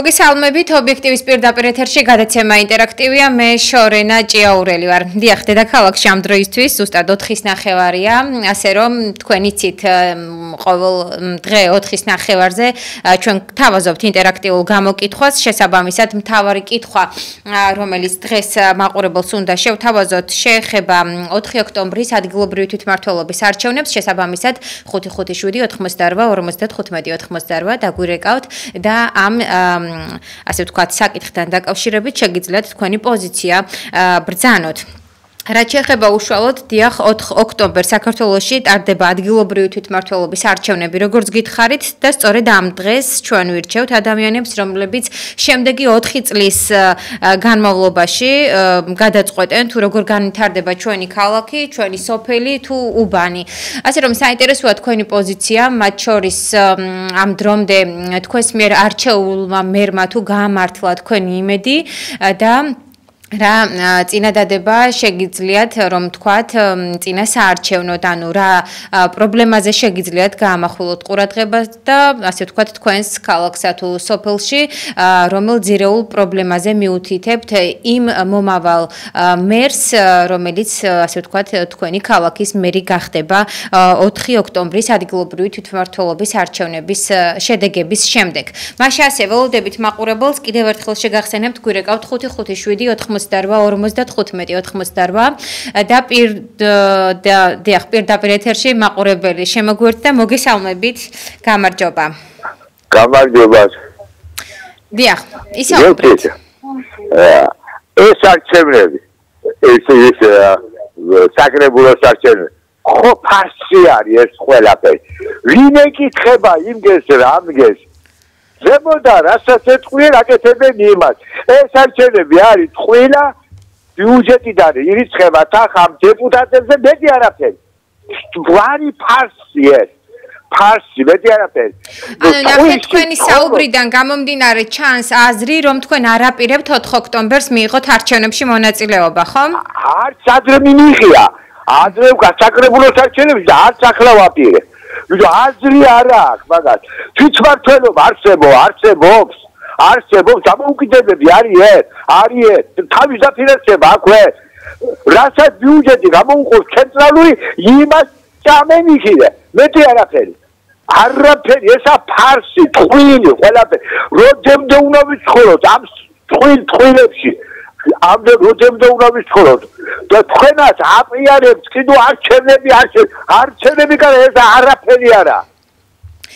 მოგესალმებით, ობიექტივის პირდაპირ ეთერში გადაცემა ინტერაქტივია, მე შორენა ჭიაურელი ვარ. დიახ, დედაქალაქში ამ დროისთვის ზუსტად 4:30-ია, ასე რომ თქვენ იცით, ყოველ დღე 4:30-ზე ჩვენ გთავაზობთ ინტერაქტიულ გამოკითხვას, შესაბამისად მთავარი კითხვა, რომელიც დღეს მაყურებელს უნდა შევთავაზოთ, შეეხება 4 ოქტომბრის ადგილობრივი თვითმმართველობის არჩევნებს, შესაბამისად 557-88-55-98 დაგვირეკავთ და ამ ასე ვთქვათ, საკითხთან დაკავშირებით შეგიძლიათ თქვენი პოზიცია ბრძანოთ. რაც შეეხება უშუალოდ, დიახ, 4 ოქტომბერს საქართველოში ტარდება ადგილობრივი თვითმმართველობის არჩევნები, როგორც გითხარით, და სწორედ ამ დღეს ჩვენ ვირჩევთ ადამიანებს, რომლებიც შემდეგი 4 წლის განმავლობაში გადაწყვეტენ, თუ როგორ განვითარდება ჩვენი ქალაქი, ჩვენი სოფელი თუ უბანი. ასე რომ საინტერესოა თქვენი პოზიცია, მათ შორის ამ დრომდე თქვენს მიერ არჩეულმა მერმა თუ გაამართლა თქვენი იმედი და რა წინადადება შეგიძლიათ რომ თქვათ წინა საარჩევნოდ, ანუ რა პრობლემაზე შეგიძლიათ გაამახვილოთ ყურადღებას და ასე ვთქვათ თქვენს ქალაქსა თუ სოფელში რომელ ძირეულ პრობლემაზე მიუთითებთ იმ მომავალ მერს, რომელიც ასე ვთქვათ თქვენი ქალაქის მერი გახდება 4 ოქტომბრის ადგილობრივი თვითმმართველობის არჩევნების შედეგების შემდეგ. მაშინ ასე ველოდებით მაყურებელს კიდევ ერთხელ შეგახსენებთ, გვირეკავთ 557 88-95 და პირდაპირ ეთერში მაყურებელი შემოგვერთ და მოგესალმებით. გამარჯობა. გამარჯობა. დიახ, ისაუბრეთ. ეს არჩევნები, ეს საკრებულოს არჩევნები, ხო ფარსი არის ეს ყველაფერი. ვინ ეკითხება იმგეს რამგეს? ზემოდა რასაც ეთქვია, აკეთებენ იმას. ეს არჩევნები არის ტყუილა, ბიუჯეტიდან ირიცხება თანხამ დეპუტატებზე, მეტი არაფერი. ვარი ფარსი ეს. ფარსი, მეტი არაფერი. ანუ ნახეთ თქვენი საუბრიდან გამომდინარე ჩანს აზრი, რომ თქვენ არაპირებთ 4 ოქტომბერს მიიღოთ არჩევნებში მონაწილეობა, ხო? არც ადრე მიიღია. ადრე გასაკრებულოს არჩევნები და არც ახლა ვაპირე. აზრი არა აქვს მაგას. თვითმმართველობა არსებობს. დამოუკიდებლები არის თავის დაფინანსება აქვე. რასაც ბიუჯეტი გამოუყურს ცენტრალური, იმას წამენიხილე. მეტი არაფერი. არაფერი, ესა ფარსი, ტყუილი, ყველაფერი. როდემდე უნდა ვიცხოვროთ ამ ტყუილებში. ამდენ როდემდე უნდა ვიცხოვროთ. და თქვენაც აპრიარებთ კიდევ არჩევნები კანა ეს არაფერი არა.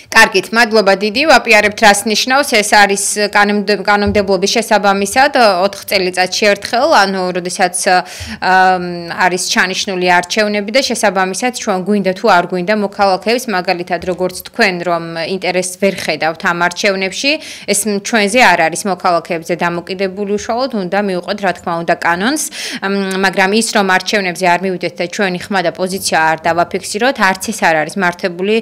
კარგით, მადლობა დიდი, ვაპიარებთ რას ნიშნავს, ეს არის კანონმდებლობის შესაბამისად 4 წელიწადში ერთხელ, ანუ როდესაც არის ჩანიშნული არჩევნები და შესაბამისად ჩვენ გვინდა თუ არ გვინდა მოქალაქეებს, მაგალითად როგორც თქვენ რომ ინტერესს ვერ ხედავთ ამ არჩევნებში, ეს ჩვენზე არ არის მოქალაქეებზე დამოკიდებული უშუალოდ, უნდა მივუყვეთ რა თქმა უნდა კანონს, მაგრამ ის რომ არჩევნებზე არ მივიდეთ და ჩვენი ხმა და პოზიცია არ დავაფიქსიროთ, არც ეს არ არის მართებული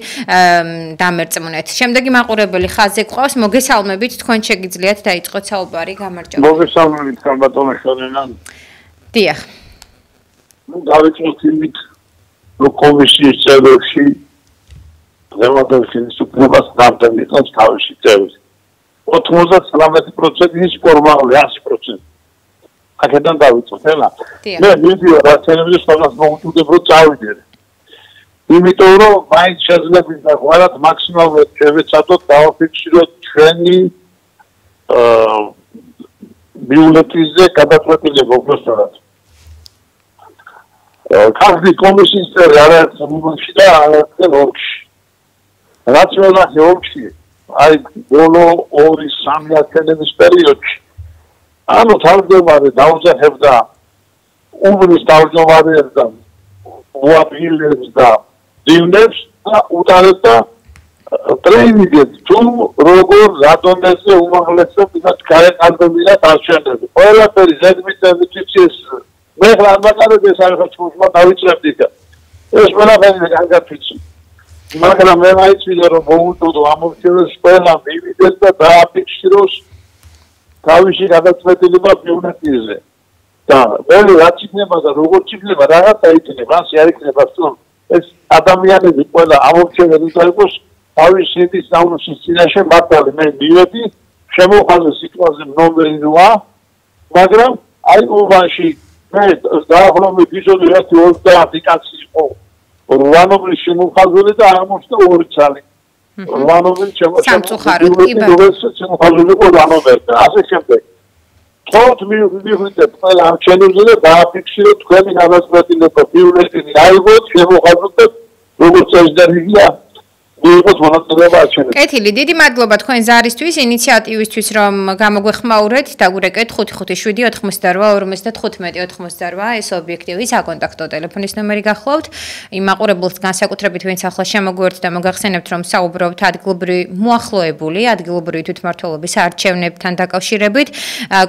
დამერწმუნეთ. შემდეგი მაყურებელი ხაზზე გყავს, მოგესალმებით, თქვენ შეგიძლიათ დაიწყოთ საუბარი, გამარჯობა. მოგესალმებით, ბატონო შორენა. დიახ. დავიწყოთ იმით, რომ კომისიის წევრებში დღევანდელ უფლებას დამტენიწყებს თავისი წევრი. 99% ის ფორმალური 100%. აქედან დავიწყოთ, ელა. მე ვიდეო არჩევნებზე სხვადასხვა მოუწოდებ რომ წავიდე. იმიტომ რომ მაინც შეძლებინდა ყველათ მაქსიმალურად შევეცადოთ დავაფიქსიროთ ჩვენი ბიულეტენზე გადაწყვეტილება უბრალოდ. każdy კომისიის წევრი არაერთ მომენტში და არაერთ ოლქში. რაც ველახე ოლქში, აი ბოლო 2-3 არჩევნების პერიოდში. ანუ თავმჯდომარე დაუძახებდა უბნის თავმჯდომარეს და უაფილებს და დივნებს და უტარებდა ტრეინინგებს თუ როგორ რადონეზე უმაღლესად გაეყალბებინა არჩევნები. ყველაფერი ზედმიწევის მე ხარ მაგალითად ეს არის ხოჭმა დავიწყებდი და ეს ყველაფერი გაგაფიცი. მაგრამ მე მაიცვიდა რომ მოუწოდო ამ არჩევნებს ყველა მივიდეს და დააფიქსიროს თავისი გადაწყვეტილება ბიულეტენზე. და მე რაც იქნება და როგორც იქნება რაღაცა იქნება, ასე არ იქნება სწორ ეს ადამიანები ყველა ამორჩენილი იყოს თავის შედის ნაუნსის წინაშე მართალი მე მივედი შემოხაზე სიტყვაზე ნომერი 8, მაგრამ აი უბანში მე დაახლოებით ისოდი ერთი 30 კაცი იყო. 8 ნომრის შემოხაზული და აღმოჩნდა 2 ცალი. 8 ნომრის სამწუხაროდ კი შემოხაზული იყო 8 ნომერი და ასე შემდეგ. თორთ მივხვდით ყველა ამ ჩენელზე და დააფიქსირეთ თქვენი განაცხადება ბიულეტენი აიღოთ შემოხაზოთ და როგორც წესდარია მიიღოთ მონაწილეობა არჩევნებში. კეთილი, დიდი მადლობა თქვენ ზარისთვის, ინიციატივისთვის, რომ გამოგვეხმაურეთ. დაგურეკეთ 557-88-55-88 ეს ობიექტივი საკონტაქტო ტელეფონის ნომერი გახლავთ. იმ მაყურებელს განსაკუთრებით ვინც ახლა შემოგვიერთდა და მოგახსენებთ, რომ საუბრობთ ადგილობრივი მოახლოებული, ადგილობრივი თვითმმართველობის არჩევნებთან დაკავშირებით.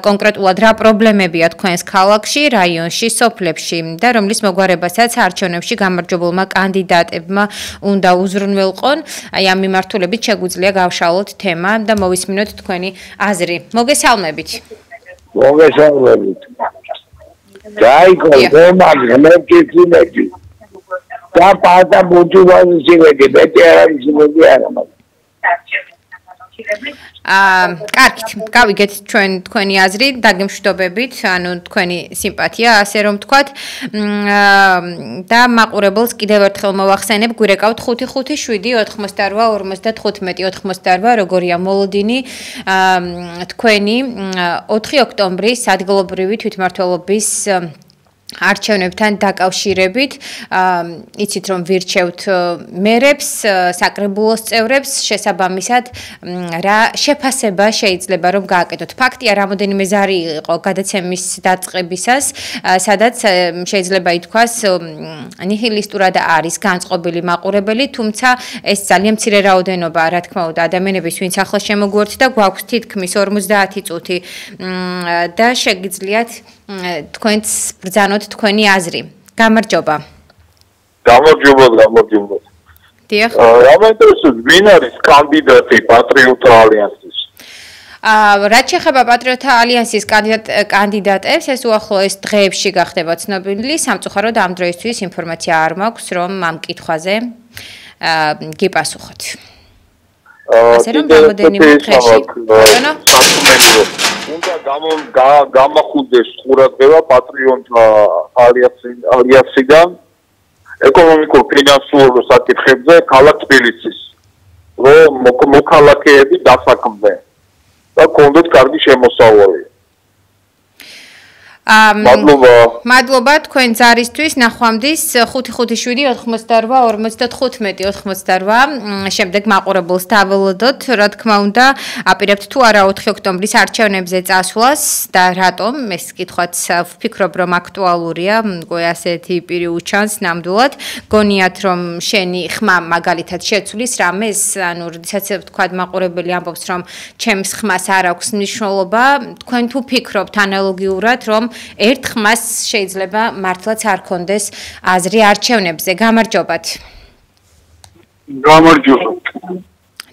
კონკრეტულად რა პრობლემებია თქვენს ქალაქში, რაიონში, სოფლებში და რომლის მოგვარებასაც არჩევნებში გამარჯვებულმა კანდიდატებმა უნდა უზრუნველყონ. აი ამ მიმართულებით შეგვიძლია გავშალოთ თემა და მოვისმინოთ თქვენი აზრი. მოგესალმებით. მოგესალმებით. დაიგო თემა გმერკიცინები. და პატა ბუჯუვაზი შევედი, მეტი არ არის შემოდი არა მაგ. კარგით, გავიგეთ თქვენი აზრი, დაგემშვიდობებით, ანუ თქვენი სიმპათია, ასე რომ ვთქვათ. და მაყურებელს კიდევ ერთხელ მოვახსენებ, გვირეკავთ 557-88-95-88, როგორია მოლოდინი თქვენი 4 ოქტომბრის ადგილობრივი თვითმმართველობის არჩევნებთან დაკავშირებით, იცით რომ ვირჩევთ მერებს, საკრებულოს წევრებს, შესაბამისად რა შეფასება შეიძლება რომ გააკეთოთ. ფაქტია, რამოდენიმე ზარი იყო გადაცემის დაწყებისას, სადაც შეიძლება ითქვას ნიჰილისტურად არის განწყობილი მაყურებელი, თუმცა ეს ძალიან მცირე რაოდენობა, რა თქმა უნდა, ადამიანების, ვინც ახლა შემოგვიერთდა, გვაქვს თითქმის 50 წუთი და შეგიძლიათ თქვენც ბრძანოთ თქვენი აზრი. გამარჯობა. გამარჯობა. დიახ. რა მაინტერესებს, ვინ არის კანდიდატი პატრიოტთა ალიანსის? რაც შეეხება პატრიოტთა ალიანსის კანდიდატებს, ეს უახლოეს დღეებში გახდება ცნობილი. სამწუხაროდ ამ დროისთვის ინფორმაცია არ მაქვს, რომ ამ კითხვაზე გიპასუხოთ. ასე რომ რამოდენიმე დღეში უნდა გამახუდეს ყურადღება პატრიოტთა ალიანსიდან ეკონომიკურ ფინანსურ საკითხებზე ქალაქ თბილისის, რომ მოქალაქეები დასაქმდნენ და კონდოთ კარგი შემოსავალი. მადლობა თქვენ ზარისთვის, ნახვამდის 557-88-95-88 შემდეგ მაყურებელს დაველოდოთ, რა თქმა უნდა, აპირებთ თუ არა 4 ოქტომბრის არჩევნებზე წასვლას და რატომ, ეს კითხვაც ვფიქრობ, რომ აქტუალურია, ასეთი პირი უჩანს ნამდვილად, გონიათ რომ შენი ხმა მაგალითად შეცვლის რამეს, ანუ როდესაც ვთქვათ მაყურებელი ამბობს, რომ ჩემს ხმას არ აქვს მნიშვნელობა, თქვენ თუ ფიქრობთ ანალოგიურად, რომ ერთ ხმას შეიძლება მართლაც არ კონდეს აზრი არჩევნებზე. გამარჯობათ. გამარჯობა.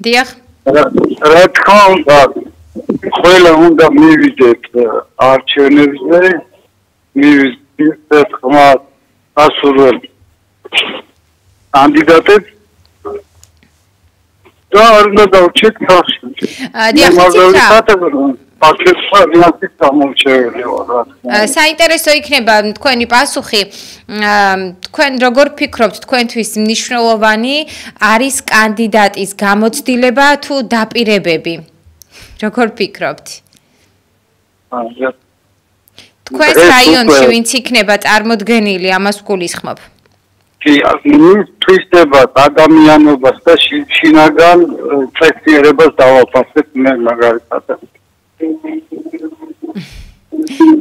დიახ. რა თქმა უნდა, ყველა უნდა მივიდეთ არჩევნებზე, მივიდეთ ხმა ასურველ კანდიდატებს და არ უნდა დავჭეთ ხალხს. დიახ, საინტერესო იქნება თქვენი პასუხი. თქვენ როგორ ფიქრობთ, თქვენთვის მნიშვნელოვანი არის კანდიდატის გამოცდილება თუ დაპირებები? როგორ ფიქრობთ? თქვენს რაიონში ვინც იქნება წარმოდგენილი, ამას გულისხმობ? თვისდება ადამიანობას და შინაგან წესიერებას დავაფასებ მე მაგალითად.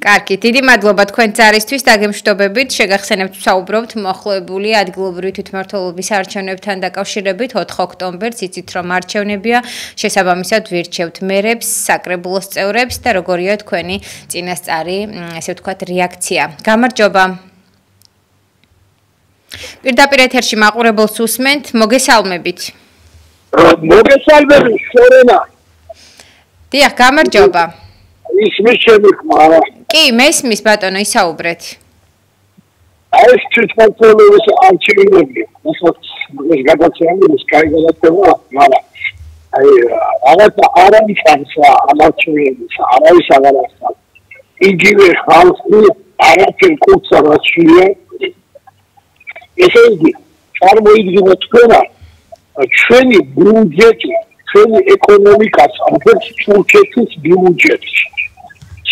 კარგი, დიდი მადლობა თქვენ ზარისთვის, დაგემშვიდობებით. შეგახსენებთ, ვსაუბრობთ მოახლოებული ადგილობრივი თვითმმართველობის არჩევნებთან დაკავშირებით 4 ოქტომბერს, იცით რომ არჩევნებია, შესაბამისად ვირჩევთ მერებს, საკრებულოს წევრებს და როგორია თქვენი წინასწარი, ესე ვთქვათ, რეაქცია. გამარჯობა. პირდაპირ ეთერში მაყურებელს უსმენთ, მოგესალმებით. მოგესალმებით, შორენა. დიახ, გამარჯობა. ისმის ჩემი ხმა. კი, მესმის ბატონო, ისაუბრეთ. ეს თვითმმართველობის არჩევნები, ეს გადაცემა ის კაი გადაცემა, მაგრამ რაღაც არამისანს ამარჩევს, არავის აღარ ახსოვს. იგივე ხალხი არაფერ კურსს არ აჩვია. ესე იგი, წარმოიდგინეთ თქვენ, ჩვენი ბიუჯეტი, ჩვენი ეკონომიკა სამხედრო თურქეთის ბიუჯეტი.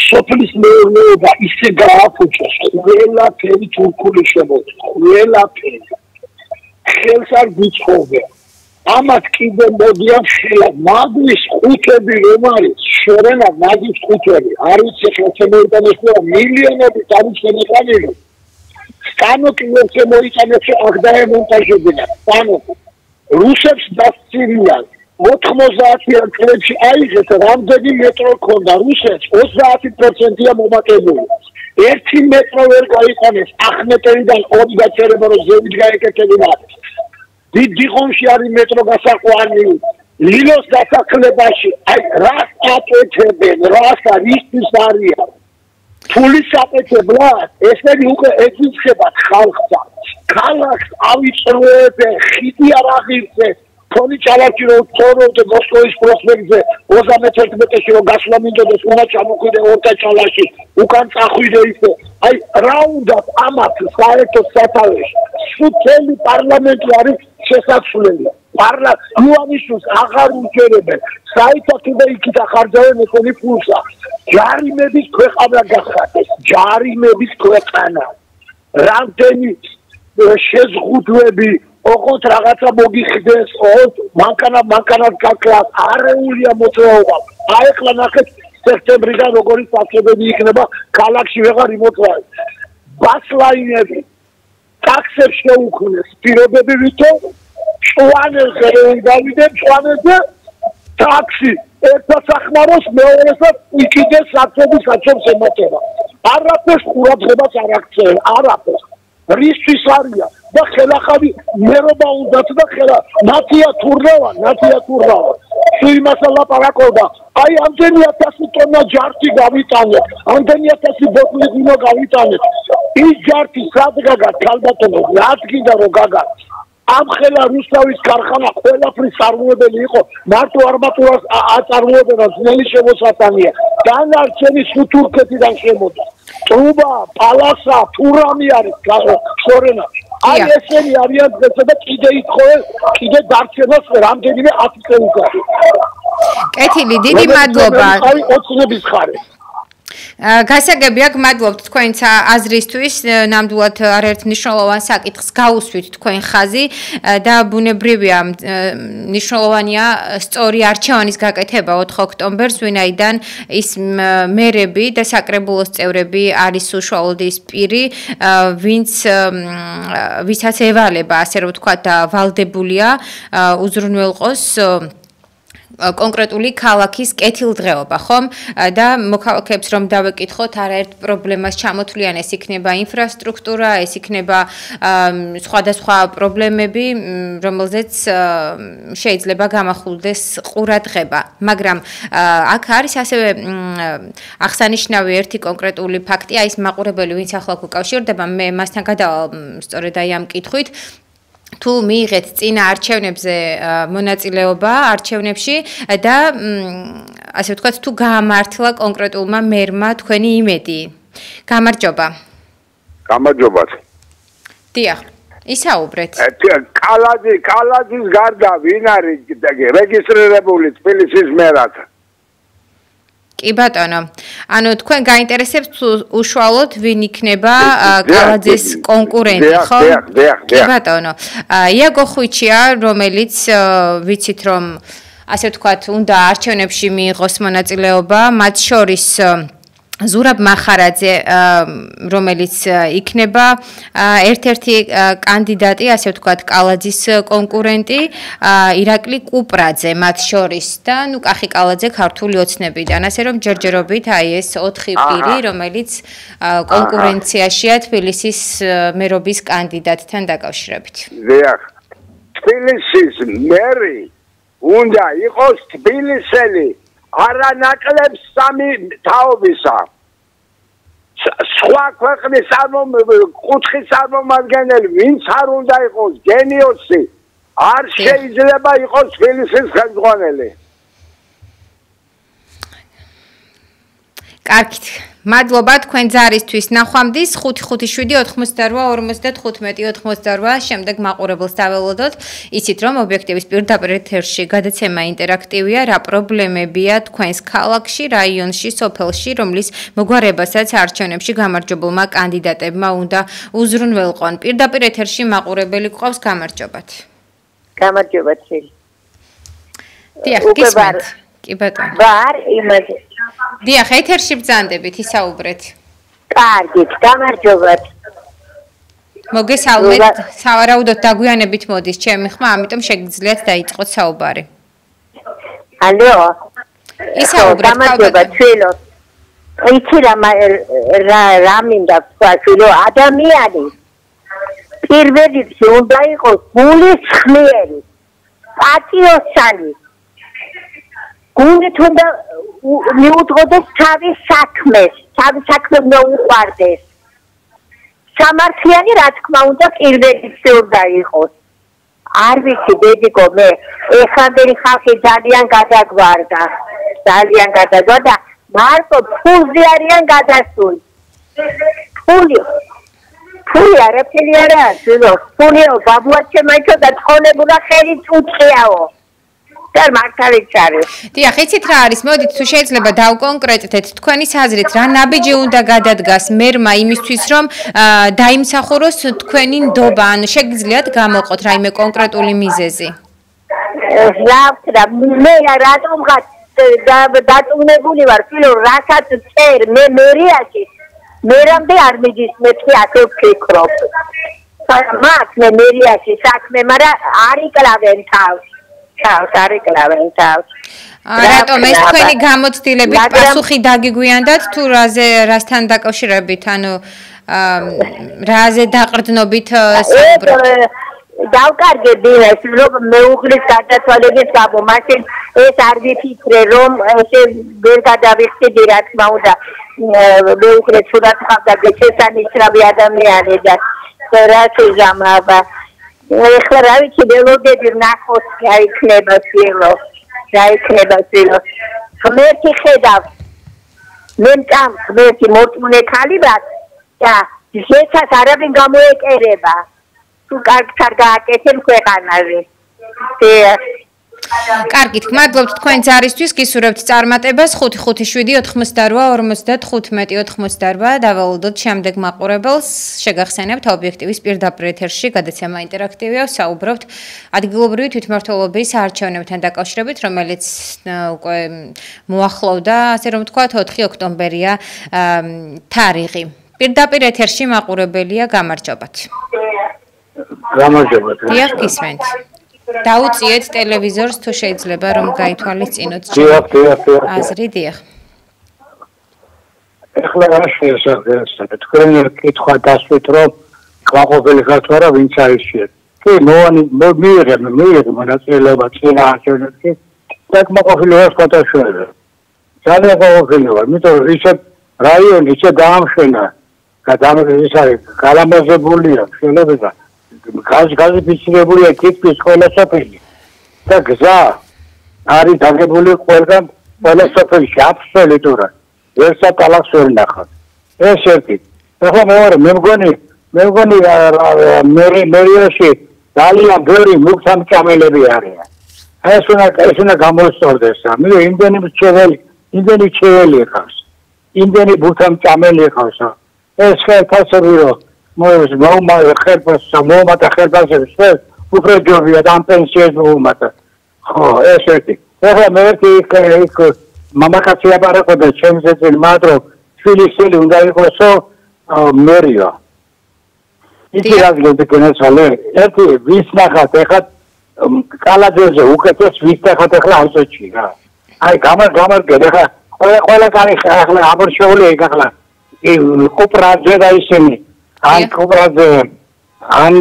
სოფლის მეურნეობა ისე გააფუჭეს, ყველაფერი თურქული შემოდის, ყველაფერი. ხელს არ გიცხოვდა. ამათ კიდე მოდიან ხელად მაგის ხუთები რომ არის შორენა მაგის ხუთები არის შემოიტანეს მილიონობით არის შემოიტანილი სტანოკი ვერ შემოიტანეს აღდაა მონტაჟებინა სტანოკი რუსებს დასცირიან 90-იან წლებში აიღეს რამდენი მეტრო ქონდა რუსებს 30%-ია მომატებული 1 მეტრო ვერ გაიყენეს ახმეტელიდან 2 გაჩერება რომ ზევით გაეკეთებინა დიდიხონში არის მეტრო გასაყვანი ლილოს დასახლებაში აი რას აკეთებენ რას არის არია ფულის აკეთებლად ესენი უკვე ეკითხება ხალხს ქალაქს ავიწროებენ ხიდი არ აღირსეს თონი ჩალაკი რომ თოროვდე მოსკოვის პროსპექტზე 31-ში რომ გასვლა მინდოდეს უნდა ჩამოხვიდე ორთა ჩალაში უკან წახვიდე ისე აი რა უნდა ამათ საერთო სათავეში სუცელი პარლამენტი არის შესაძლებელი იუანიშვილს აღარ უჩერებენ საერთოდ და იქით ახარჯავენ ესენი ფულსა ჯარიმების ქვეყანა გახადეს ჯარიმების ქვეყანა რამდენი შეზღუდვები ოღონდ რაღაცა მოგიხდეს მანქანად გაკლას არეულია მოწვეობა აი ახლა ნახეთ სექტემბრიდან როგორი საფრთხები იქნება ქალაქში ვეღარ იმოწვევენ ბასლაინები ტაქსებს შეუქმნეს პირობები ვითომ ჭვანელზე გავიდეთ ჭვანელზე ტაქსი ერთა სახმაროს მეორესაც იქიდეს საცობის საჩობს ემატება არაფერს ყურადღებას არ აქცევენ არაფერს რისთვის არია და ხელახალი მერობა უნდათ და ხელა ნათია თურნავა იმას ლაპარაკობდა აი ამდენი 1000 ტონა ჯართი გავიტანეთ ამდენი 1000 ბოთლი ღვინო გავიტანეთ ის ჯართი სად გაგა ქალბატონო რაც გინდა რომ გაგა ამ ხელა რუსთავის ქარხანა ყველაფრის წარმოებელი იყო მარტო არმატურას აწარმოებდა ძნელი შემოსატანია დანარჩენი თურქეთიდან შემოდის ტრუბა პალასა თურამი არის შორენა აი ესენი არიან დღესა და კიდე ითხოვენ კიდე დარჩენას რამდენიმე 10 წელი უკან კეთილი დიდი მადლობა აი ოცნების ხარე გასაგები აქ მადლობთ თქვენც აზრისთვის ნამდვილად არაერთ მნიშვნელოვან საკითხს გაუსვით თქვენ ხაზი და ბუნებრივია მნიშვნელოვანია სწორი არჩევანის გაკეთება 4 ოქტომბერს ვინაიდან ის მერები და საკრებულოს წევრები არის უშუალოდ ის პირი ვისაც ევალება ასე რომ ვთქვათ ვალდებულია უზრუნველყოს კონკრეტული ქალაქის კეთილდღეობა, ხომ? და მოქალაქეებს რომ დავეკითხოთ, არაერთ პრობლემას ჩამოთვლიან, ეს იქნება ინფრასტრუქტურა, ეს იქნება სხვადასხვა პრობლემები, რომელზეც შეიძლება გამახვილდეს ყურადღება. მაგრამ აქ არის ასევე აღსანიშნავი ერთი კონკრეტული ფაქტი, აი ეს მაყურებელი, ვინც ახლა გუკავშირდება, მე მასთან გადავალ სწორედ აი ამ კითხვით. თუ მიიღეთ წინა არჩევნებზე მონაწილეობა არჩევნებში და ასე ვთქვათ თუ გაამართლა კონკრეტულმა მერმა თქვენი იმედი. გამარჯობა. გამარჯობათ. დიახ. ისაუბრეთ. კალაძის გარდა ვინ არის რეგისტრირებული თბილისის მერად? კი ბატონო. ანუ თქვენ გაინტერესებთ უშუალოდ ვინ იქნება კალაძის კონკურენტი, ხო? კი ბატონო. იაგო ხვიჩია, რომელიც ვიცით რომ ასე ვთქვათ, უნდა არჩევნებში მიიღოს მონაწილეობა, მათ შორის ზურაბ მახარაძე, რომელიც იქნება ერთ-ერთი კანდიდატი, ასე ვთქვათ, კალაძის კონკურენტი, ირაკლი კუპრაძე მათ შორის და ნუ კახი კალაძე ქართული ოცნებიდან, ასე რომ ჯერჯერობით აი ეს 4 პირი, რომელიც კონკურენციაშია თბილისის მერობის კანდიდატთან დაკავშირებით. დიახ. თბილისის მერი უნდა იყოს თბილისელი არანაკლებს სამი თაობისა. სხვა ქვეყნის კუთხის წარმომადგენელი, ვინც არ უნდა იყოს გენიოსი, არ შეიძლება იყოს თბილისის ხელმძღვანელი. კარგით. მადლობა თქვენ ზარისთვის. ნახვამდის 557-88-55 შემდეგ მაყურებელს დაველოდოთ. იცით რომ ობიექტივის პირდაპირ ეთერში გადაცემა ინტერაქტივია, რა პრობლემებია თქვენს ქალაქში, რაიონში, სოფელში, რომლის მოგვარებასაც არჩევნებში გამარჯვებულმა კანდიდატებმა უნდა უზრუნველყონ. პირდაპირ ეთერში მაყურებელი გვყავს, გამარჯობათ. გამარჯობა წილი. დიახ, გისმენთ. კი ბატონო. ვარ იმაზე. დიახ, ეთერში ბრძანდებით, ისაუბრეთ. კარგით, გამარჯობათ. მოგესალმეთ, სავარაუდოდ დაგვიანებით მოდის ჩემი ხმა, ამიტომ შეგიძლიათ დაიწყოთ საუბარი. ალო. ისაუბრეთ, გამარჯობა, წილო. იცი რა მინდა თქვა, წილო, ადამიანი პირველ რიგში უნდა იყოს გულისხმიერი, პატრიოტული. გუნდით უნდა მიუძღოდეს თავის საქმეს, თავის საქმე უნდა უყვარდეს. სამართლიანი, რა თქმა უნდა, პირველ რიგში უნდა იყოს. არ ვიცი, ბედიკო, მე ეხანდელი ხალხი ძალიან გადაგვარდა და მარტო ფულზე არიან გადასული. ფული არაფერი არა, ფულიო, ბაბუა შემაიჩო და თხოვნებულა ხელით უწყიაო. და მართალიც არის. დიახ, იცით რა არის? მოდით თუ შეიძლება დავკონკრეტდეთ თქვენი აზრით, რა ნაბიჯი უნდა გადადგას მერმა იმისთვის, რომ დაიმსახუროს თქვენი ნდობა, ან შეგიძლიათ გამოყოთ რაიმე კონკრეტული მიზეზი? რა მე რატომღაც დაწუნებული ვარ, ფილო, რასაც წერ მე მერიაში, მერამდე არ მიდის მეთქი ასე ვფიქრობ. მაგ მე მერიაში საქმე, მაგრამ არ იკლავენ თავს. რატომ ეს თქვენი გამოცდილებით პასუხი დაგიგვიანდათ თუ რასთან დაკავშირებით, ანუ რაზე დაყრდნობით საუბრობთ? დავკარგები ეს რომ მეუღლის გადაცვალების გამო, მაშინ ეს არ ვიფიქრე რომ ესე ვერ გადავიხდი, რა თქმა უნდა, მეუღლე ცუდად ხავდა შესანიშნავი ადამიანი და რა შეიძლება ეხლა რა ვიცი, ველოდები ვნახოთ რა იქნება სილო. ღმერთი ხედავს. მე მწამ ღმერთი მორწმუნე ქალი ვარ და შეცას არავინ გამოეკერება. თუ კარგ გააკეთებ ქვეყანაზე. კარგით, გმადლობთ თქვენ ზარისთვის, გისურვებთ წარმატებას. 557-88-95-88 დაველოდოთ შემდეგ მაყურებელს. შეგახსენებთ ობიექტივის პირდაპირ ეთერში გადაცემა ინტერაქტივია, საუბრობთ ადგილობრივი თვითმმართველობის არჩევნებთან დაკავშირებით, რომელიც უკვე მოახლოვდა, ასე რომ ვთქვათ, 4 ოქტომბერია თარიღი. პირდაპირ ეთერში მაყურებელია, გამარჯობათ. გამარჯობათ. დიახ, გისმენთ. დაუწიეთ ტელევიზორს თუ შეიძლება რომ გაითვალისწინოთ აზრი, დიახ. ეხლა რა შეიძლება თქვენ კითხვა დასვით რომ კმაყოფილი ხართ არა ვინც არის შე. კი, მიიღე მონაწილეობა წინა არჩევნებში და კმაყოფილი ვარ ფოტოშოები. ძალიან კმაყოფილი ვარ, იმიტომ რომ ისე რაიონი ისე დაამშვენა და ის არის გალამაზებულია შეიძლება გაზიფიცირებულია თითქმის ყველა სოფელი და გზა არის დაგებული ყველა სოფელში აბსოლუტურად ერთსა ტალახს ვერ ნახავთ. ეს ერთი. ახლა მე მგონი მერიაში ძალიან ბევრი მუქთამჭამელები არიან. ეს უნდა გამოსწორდეს. მე იმდენი ჩეველი ხავს. იმდენი მუქთამჭამელი ხავს. ეს ხელფასები რომ მოუმატა ხელფასებს უფრო ჯობია და ამ პენსიას მოუმატა. ხო, ეს ერთი. ეხლა მე ერთი იქ მამაკაცი აბარებოდა ჩემს ეცილ მადრო თბილისელი უნდა იყოსო მერია. იცი რა გქონდა ერთი ვის ნახავთ ეხლა კალაძეზე უკეთეს ვის ნახავთ ეხლა ავსოჩი რა. აი გამარგე ეხლა ყველა კარი ეხლა აბორშეული ეხლა კუპრაძე და ისინი ან კუპრაძე ან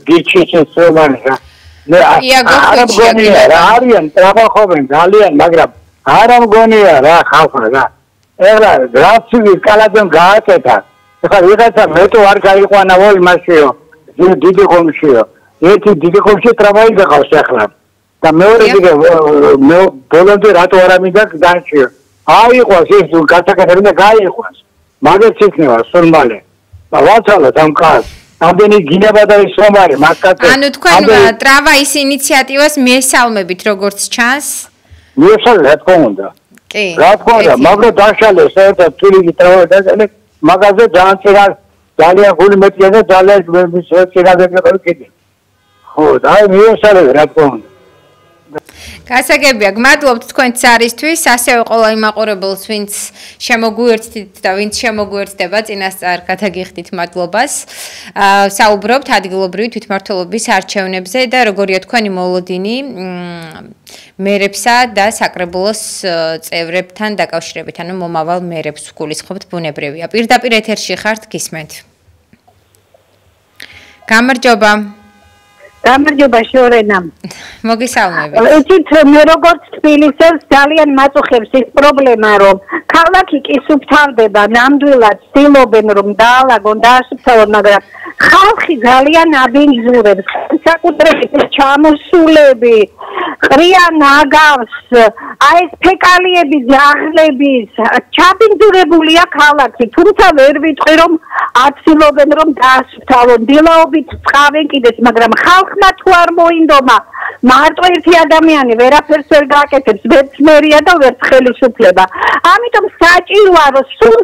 გიჩიჩეს სომანია. არ მგონია რა არიან ტრაბახობენ ძალიან მაგრამ არ მგონია რა ხალხა რა. ეხლა რაც კალაძემ გააკეთა ეხლა ვიღაცა მეტო არ გაიყვანა ვოლ მასიო დიდი ხომშიო ერთი დიდი ხომში ტრამვაი გახავს ახლა. და მეორე დიდი მე ბოლომდე რატო არ ამინდა განჭი. აიყვას ეს გასაკეთებელი და გაიყვას. მაგაც იქნება სულ მალე. და ვაცალოთ ამ კაც. ამდენი გინება და ისომარი მაგკაცი. ანუ თქვენ ტრამვაის ინიციატივას მიესალმებით როგორც ჩანს? მიესალმეთ რა თქმა უნდა. კი. რა თქმა უნდა, მაგრამ დაშალეს საერთოდ თვილი ტრამვაი და მაგაზე ძალიან გული მეტია და ძალიან შეერაგებია კიდე. ხო, და მიესალმეთ რა თქმა უნდა. გასაგებია, გმადლობთ თქვენ ცარისთვის, ასევე ყველა იმაყურებელს, ვინც შემოგვიერთდით და ვინც შემოგვიერთდება წინასწარ გადაგიხდით მადლობას. საუბრობთ ადგილობრივი თვითმმართველობის არჩევნებზე და როგორია თქვენი მოლოდინი მერებსა და საკრებულოს წევრებთან დაკავშირებით, ანუ მომავალ მერებს ვგულისხმობთ, ბუნებრივია. პირდაპირ ეთერში ხართ, გისმენთ. გამარჯობა. გამარჯობა შორენა. მოგესალმებით. იცით მე როგორც თბილისელს ძალიან მაწუხებს ის პრობლემა რომ ქალაქი კი სუფთავდება ნამდვილად ცდილობენ რომ დაალაგონ დაასუფთავონ მაგრამ ხალხი ძალიან აბინძურებს საკუთრებით ჩამოსულები ყრია ნაგავს აი ეს ფეკალიები ძაღლების ჩაბინძურებულია ქალაქი თუმცა ვერ ვიტყვი რომ აცილობენ რომ დაასუფთავონ დილაობით წავენ კიდეც მაგრამ ხალხმა თუ არ მოინდომა მარტო ერთი ადამიანი ვერაფერს ვერ გააკეთებს ვერც მერია და ვერც ხელისუფლება ამიტომ საჭიროა რომ სულ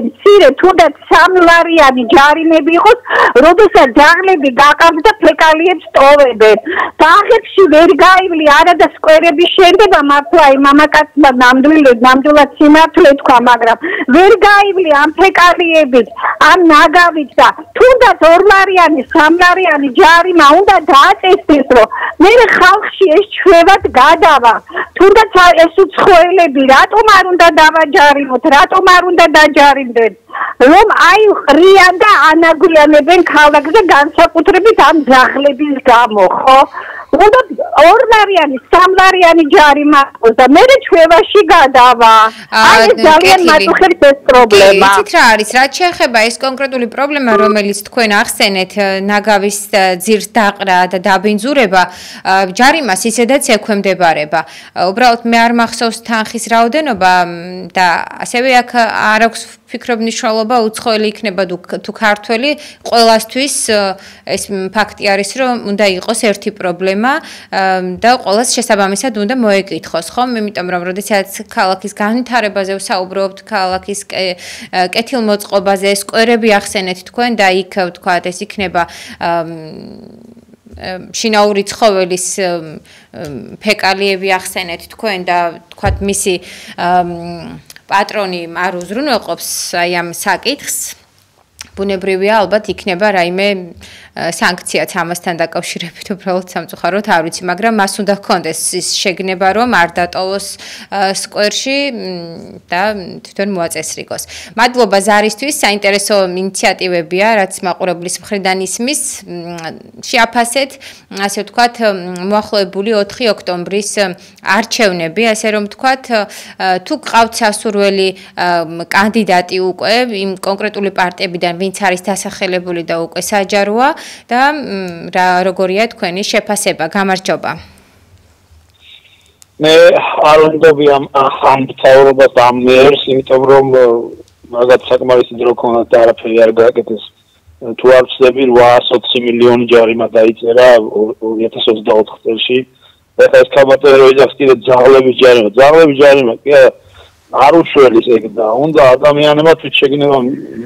მცირე თუნდაც სამლარიანი ჯარიმები იყოს როდესაც ძაღლები გაყავთ და ფეკალიებს ტოვებენ დაღებში ვერ გაივლი არადა სკვერების შენდება მართლა იმ მამაკაცმა ნამდვილად სიმართლე თქვა მაგრამ ვერ გაივლი ამ ფეკალიებით ამ ნაგავით და თუნდაც ორლარიანი სამლარიანი ჯარიმა უნდა დააწესდეს რომ მე ხალხში ეს ჩვევად გადავა თუნდაც ეს უცხოელები რატომ არ უნდა დავაჯარიმოთ რატომ არ უნდა დაჯარიმდნენ რომ აი ყრიან და ანაგვიანებენ ქალაქზე განსაკუთრებით ამ ძაღლების გამო ხო უნდა ორლარიანი სამლარიანი ჯარიმა და მე ჩვევაში გადავა აი ძალიან მაწუხებს ეს პრობლემა იცით რა არის რაც შეეხება ეს კონკრეტული პრობლემა რომელიც თქვენ ახსენეთ ნაგავის ძირს დაყრა და დაბინძურება ჯარიმას ისედაც ექვემდებარება უბრალოდ მე არ მახსოვს თანხის რაოდენობა და ასევე აქ არ აქვს ფიქრობ მნიშვნელობა უცხოელი იქნება თუ ქართველი ყველასთვის ეს ფაქტი არის რომ უნდა იყოს ერთი პრობლემა და ყველას შესაბამისად უნდა მოეკითხოს ხომ იმიტომ რომ როდესაც ქალაქის განვითარებაზე ვსაუბრობთ ქალაქის კეთილმოწყობაზე სკვერები ახსენეთ თქვენ და იქ ვთქვათ ეს იქნება შინაური ცხოველის ფეკალიები ახსენეთ თქვენ და ვთქვათ მისი პატრონი არ უზრუნველყოფს აი ამ საკითხს ბუნებრივია ალბათ იქნება რაიმე სანქციაც ამასთან დაკავშირებით უბრალოდ სამწუხაროდ არ ვიცი მაგრამ მას უნდა ჰქონდეს ის შეგნება რომ არ დატოვოს სკვერში და თვითონ მოაწესრიგოს მადლობა ზარისთვის საინტერესო ინიციატივებია რაც მაყურებლის მხრიდან ისმის შეაფასეთ ასე ვთქვათ მოახლოებული 4 ოქტომბრის არჩევნები ასე რომ ვთქვათ თუ გყავთ სასურველი კანდიდატი უკვე იმ კონკრეტული პარტიებიდან ვინც არის დასახელებული და უკვე საჯაროა და როგორია თქვენი შეფასება გამარჯობა მე არ ვიმდობი ამ მთავრობას ამ მერს იმიტომ რომ მაგათ საკმარისი დრო ქონდა და არაფერი არ გააკეთეს თუ არ ვწდები 820 მილიონი ჯარიმა დაიწერა 2024 წელში ეხლა ეს ქალბატონი ეძახს კიდე ძაღლების ჯარიმა კი არ უშველის ეგ და უნდა ადამიანებმა თვით შეგნება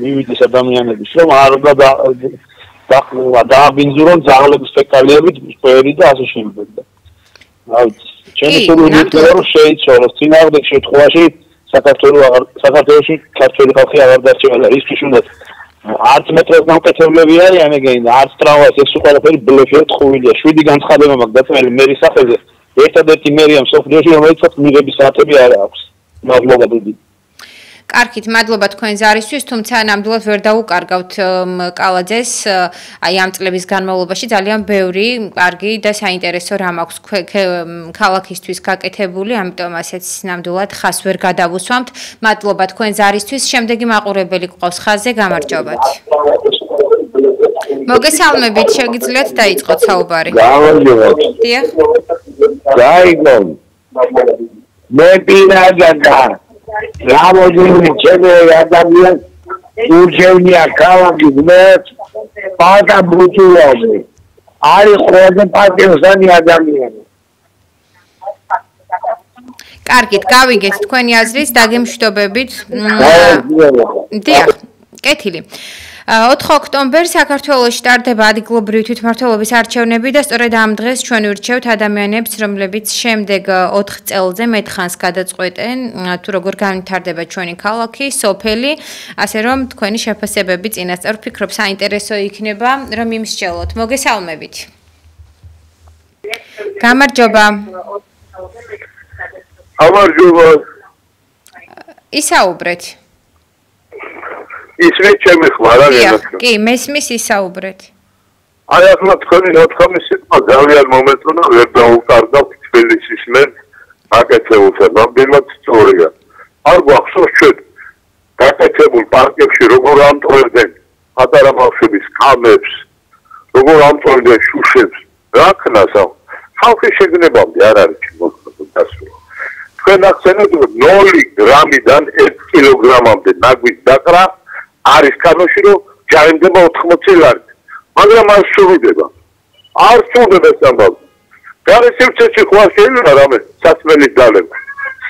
მივიდეს ადამიანების რომ არ უნდა დააბინძურონ ძაღლების ფეკალიებით სკვერი და ასე შემდეგ და რა ვიცი ჩემი სურვილი იქნება რომ შეიცვალოს წინააღმდეგ შემთხვევაში საქართველოში ქართველი ხალხი აღარ დარჩება ისიც უნდა არც მეტროს გამკეთებლები არიან ეგენი და არც ტრამვაის ეს ყველაფერი ბლეფია ტყუილია 7 განცხადება მაქვს დაწეული მერის სახელზე ერთადერთი მერია მსოფლიოში რომელიც მიღების საათები არ აქვს მადლობა დიდი კარგით, მადლობა თქვენ ზარისთვის, თუმცა ნამდვილად ვერ დაუკარგავთ კალაძეს, აი ამ წლების განმავლობაში ძალიან ბევრი კარგი და საინტერესო რამ აქვს ქალაქისთვის გაკეთებული, ამიტომ ასეც ნამდვილად ხას ვერ გადავუსვამთ. მადლობა თქვენ ზარისთვის, შემდეგი მაყურებელი გყავს ხაზზე, გამარჯობათ. მოგესალმებით, შეგიძლიათ დაიწყოთ საუბარი. გამარჯობათ. დიახ. გაიგონ. მე პირადად რამოდენიმე ჩემი ადამიანი ურჩევნია ქალაქის მერს პატა ბუთულოვი. არის ყველაზე პატიოსანი ადამიანი. კარგით, გავიგეთ თქვენი აზრის დაგემშვიდობებით. დიახ, კეთილი. 4 ოქტომბერს საქართველოში ტარდება ადგილობრივი თვითმმართველობის არჩევნები და სწორედ ამ დღეს ჩვენ ვირჩევთ ადამიანებს, რომლებიც შემდეგ 4 წელზე მეტხანს გადაწყვეტენ, თუ როგორ განვითარდება ჩვენი ქალაქი, სოფელი, ასე რომ თქვენი შეფასებები წინასწარ ვფიქრობ საინტერესო იქნება, რომ იმსჯელოთ. მოგესალმებით. გამარჯობა. გამარჯობა. ისაუბრეთ. ისმის ჩემი ხმარა გენახა. კი, მესმის ისაუბრეთ. აი ახლა თქვენი ნოთხამის სიტყვა ძალიან მომეწონა, ვერ დაუკარგავ თბილისის მერ აკეთებულს, ნამდვილად სწორია. არ გვახსოვს ჩვენ გაკეთებულ პარკებში როგორ ამტოვებდნენ პატარა ბავშვების კამებს, როგორ ამტოვებდნენ შუშებს, რა ქნას ამ ხალხის შეგნებამდე არ არის მოსწავლე. თქვენ ახსენეთ 0 გრამიდან 1 კილოგრამამდე ნაგვის დაკრა არის კანონში, რომ ჯარიმდება 80 ლარი. მაგრამ არ სრულდება. არ სრულდება ეს ამბავი. გარესივცეში ხო შეიძლება რამე საწმელის დალება.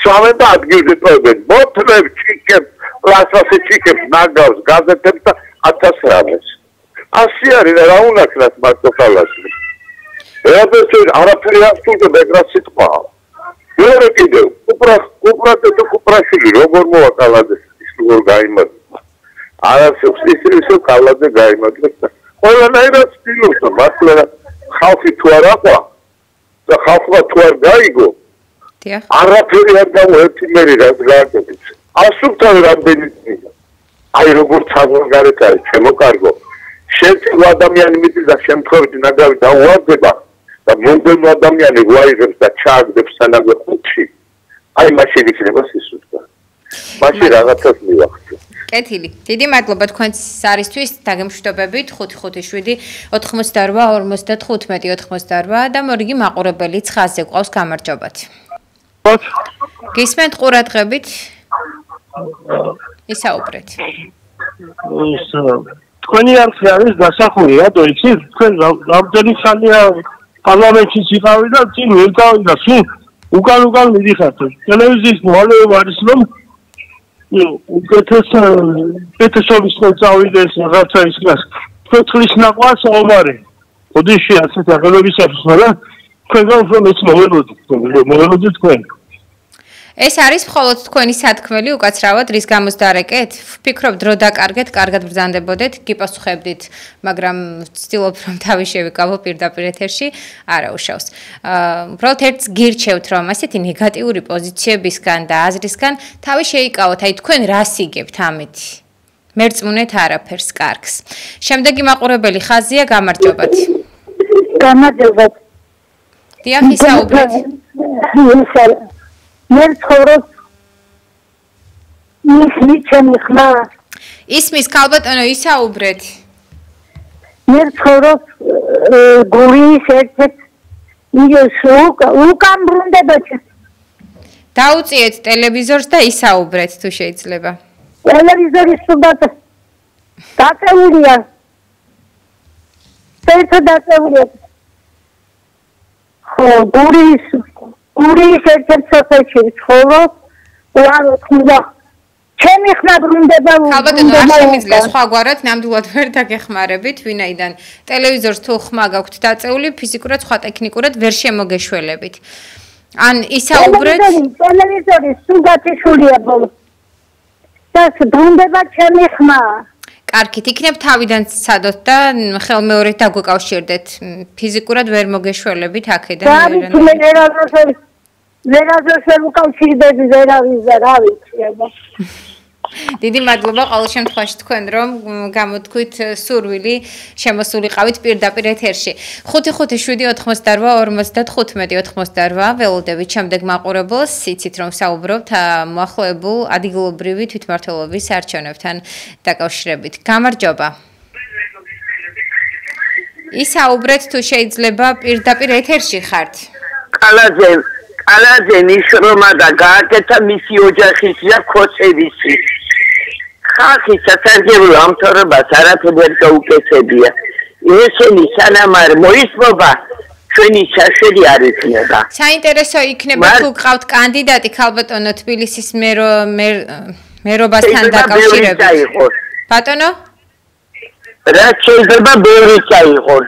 სვამენ და ადგილზე ტოვებენ. მოთმებს, ჩიქებს, პლასტმასის ჩიქებს, ნაგავს, გაზეთებს და 1000 რამეს. ასე არის რა უნდა ქნას მარტო ხალხი. ერთერთი არაფერი არ სრულდება ეგრა სიტყვაა. მეორე კიდევ უპრაშვილი როგორ მოაკალადეს ის როგორ გაიმართა. არასოდეს ისე კალაძე გაიმართა. ყველანაირად ცდილობს მართლა ხალხი თუ არ აყვა და ხალხმა თუ არ გაიგო. დიახ. არაფერი არ გამოერთი მერი რაც გააკეთებს. ასუფთავ რამდენი წია. აი როგორ ცაგორგარეთ არის ჩემო კარგო. შეიძლება ადამიანი მიწის და შემთხვევით ნაგავი დაუვარდება და მომდენო ადამიანი გვაიღებს და ჩააგდებს სანაგე ხუთში. აი მაშინ იქნება სისუსტე. მაშინ რაღაცას მივახცე. კეთილი. დიდი მადლობა თქვენს არისთვის დაგემშვიდობებით 557 88 55 88 და მორიგი მაყურებელი ცხაზე ყავს გამარჯობათ. გისმენთ ყურადღებით? ისაუბრეთ. თქვენი არხი არის დასახული, რატო იცით? თქვენ რამდენი ხანია პარლამენტში იყავით და წინ ვერ გავით და სულ უკან მიდიხართ. ტელევიზიის მოვალეობა არის რომ უკეთესობის წავიდეს რაღაცა ის გას. ფოთლის ნაყვას ომარი. ოდიში ასეთ აღებებისათვის, მაგრამ თქვენ რომ ეს მოველოდით თქვენ. ეს არის მხოლოდ თქვენი სათქმელი უკაცრავად რის გამოც დარეკეთ? ვფიქრობ დრო დაკარგეთ, კარგად ბრძანდებოდეთ, გიპასუხებდით, მაგრამ ვცდილობ რომ თავი შევიკავო პირდაპირ ეთერში, არა უშავს. უბრალოდ ერთს გირჩევთ რომ ასეთი ნეგატიური პოზიციებისგან და აზრისგან თავი შეიკავოთ, აი თქვენ რას იგებთ ამით? მერწმუნეთ არაფერს კარგს. შემდეგი მაყურებელი ხაზია, გამარჯობათ. გამარჯობათ. დიახ, ისაუბრეთ. მე ცხოვრობ ისმის ჩემი ხმა. ისმის ქალბატონო ისაუბრეთ. მე ცხოვრობ გურიის ერთ-ერთ უკან ბრუნდებაში. დაუწიეთ ტელევიზორს და ისაუბრეთ თუ შეიძლება. ტელევიზორი სულად დაწეულია. საერთოდ დაწეულია. ხო, გურიის ერთ-ერთ სოფელში ცხოვრობ. ჩემი ხმა ბრუნდება. ქალბატონო არ შემიძლია სხვაგვარად ნამდვილად ვერ დაგეხმარებით, ვინაიდან ტელევიზორს თუ ხმა გაქვთ დაწეული, ფიზიკურად სხვა ტექნიკურად ვერ შემოგეშველებით. ან ისაუბრეთ ტელევიზორი სულ გაწეშულია ბოლოს. და ბრუნდება ჩემი ხმა. კარგით, იქნებ თავიდან ცადოთ და ხელმეორედ დაგვეკავშირდეთ. ფიზიკურად ვერ მოგეშველებით აქედან. ვერავინ უკავშირდები ვერავის და რა ვიცი აბა. დიდი მადლობა ყოველ შემთხვევაში თქვენ რომ გამოთქვით სურვილი შემოსულიყავით პირდაპირ ეთერში. 557-88-55-88 ველოდებით შემდეგ მაყურებელს, იცით რომ საუბრობთ მოახლოებულ ადგილობრივი თვითმმართველობის არჩევნებთან დაკავშირებით. გამარჯობა. ისაუბრეთ თუ შეიძლება პირდაპირ ეთერში ხართ. კალაზე ნიშნობა და გააკეთა მისი ოჯახის და ქოცევისი. ხალხი სასარგებლო ამთავრებას არაფერი არ გაუკეთებია. ესენი სანამ არ მოისმობა ჩვენი საშველი არ იქნება. საინტერესო იქნება თუ გყავთ კანდიდატი ქალბატონო თბილისის მერობასთან დაკავშირებით. ბატონო? რაც შეიძლება ბევრი წაიღოს.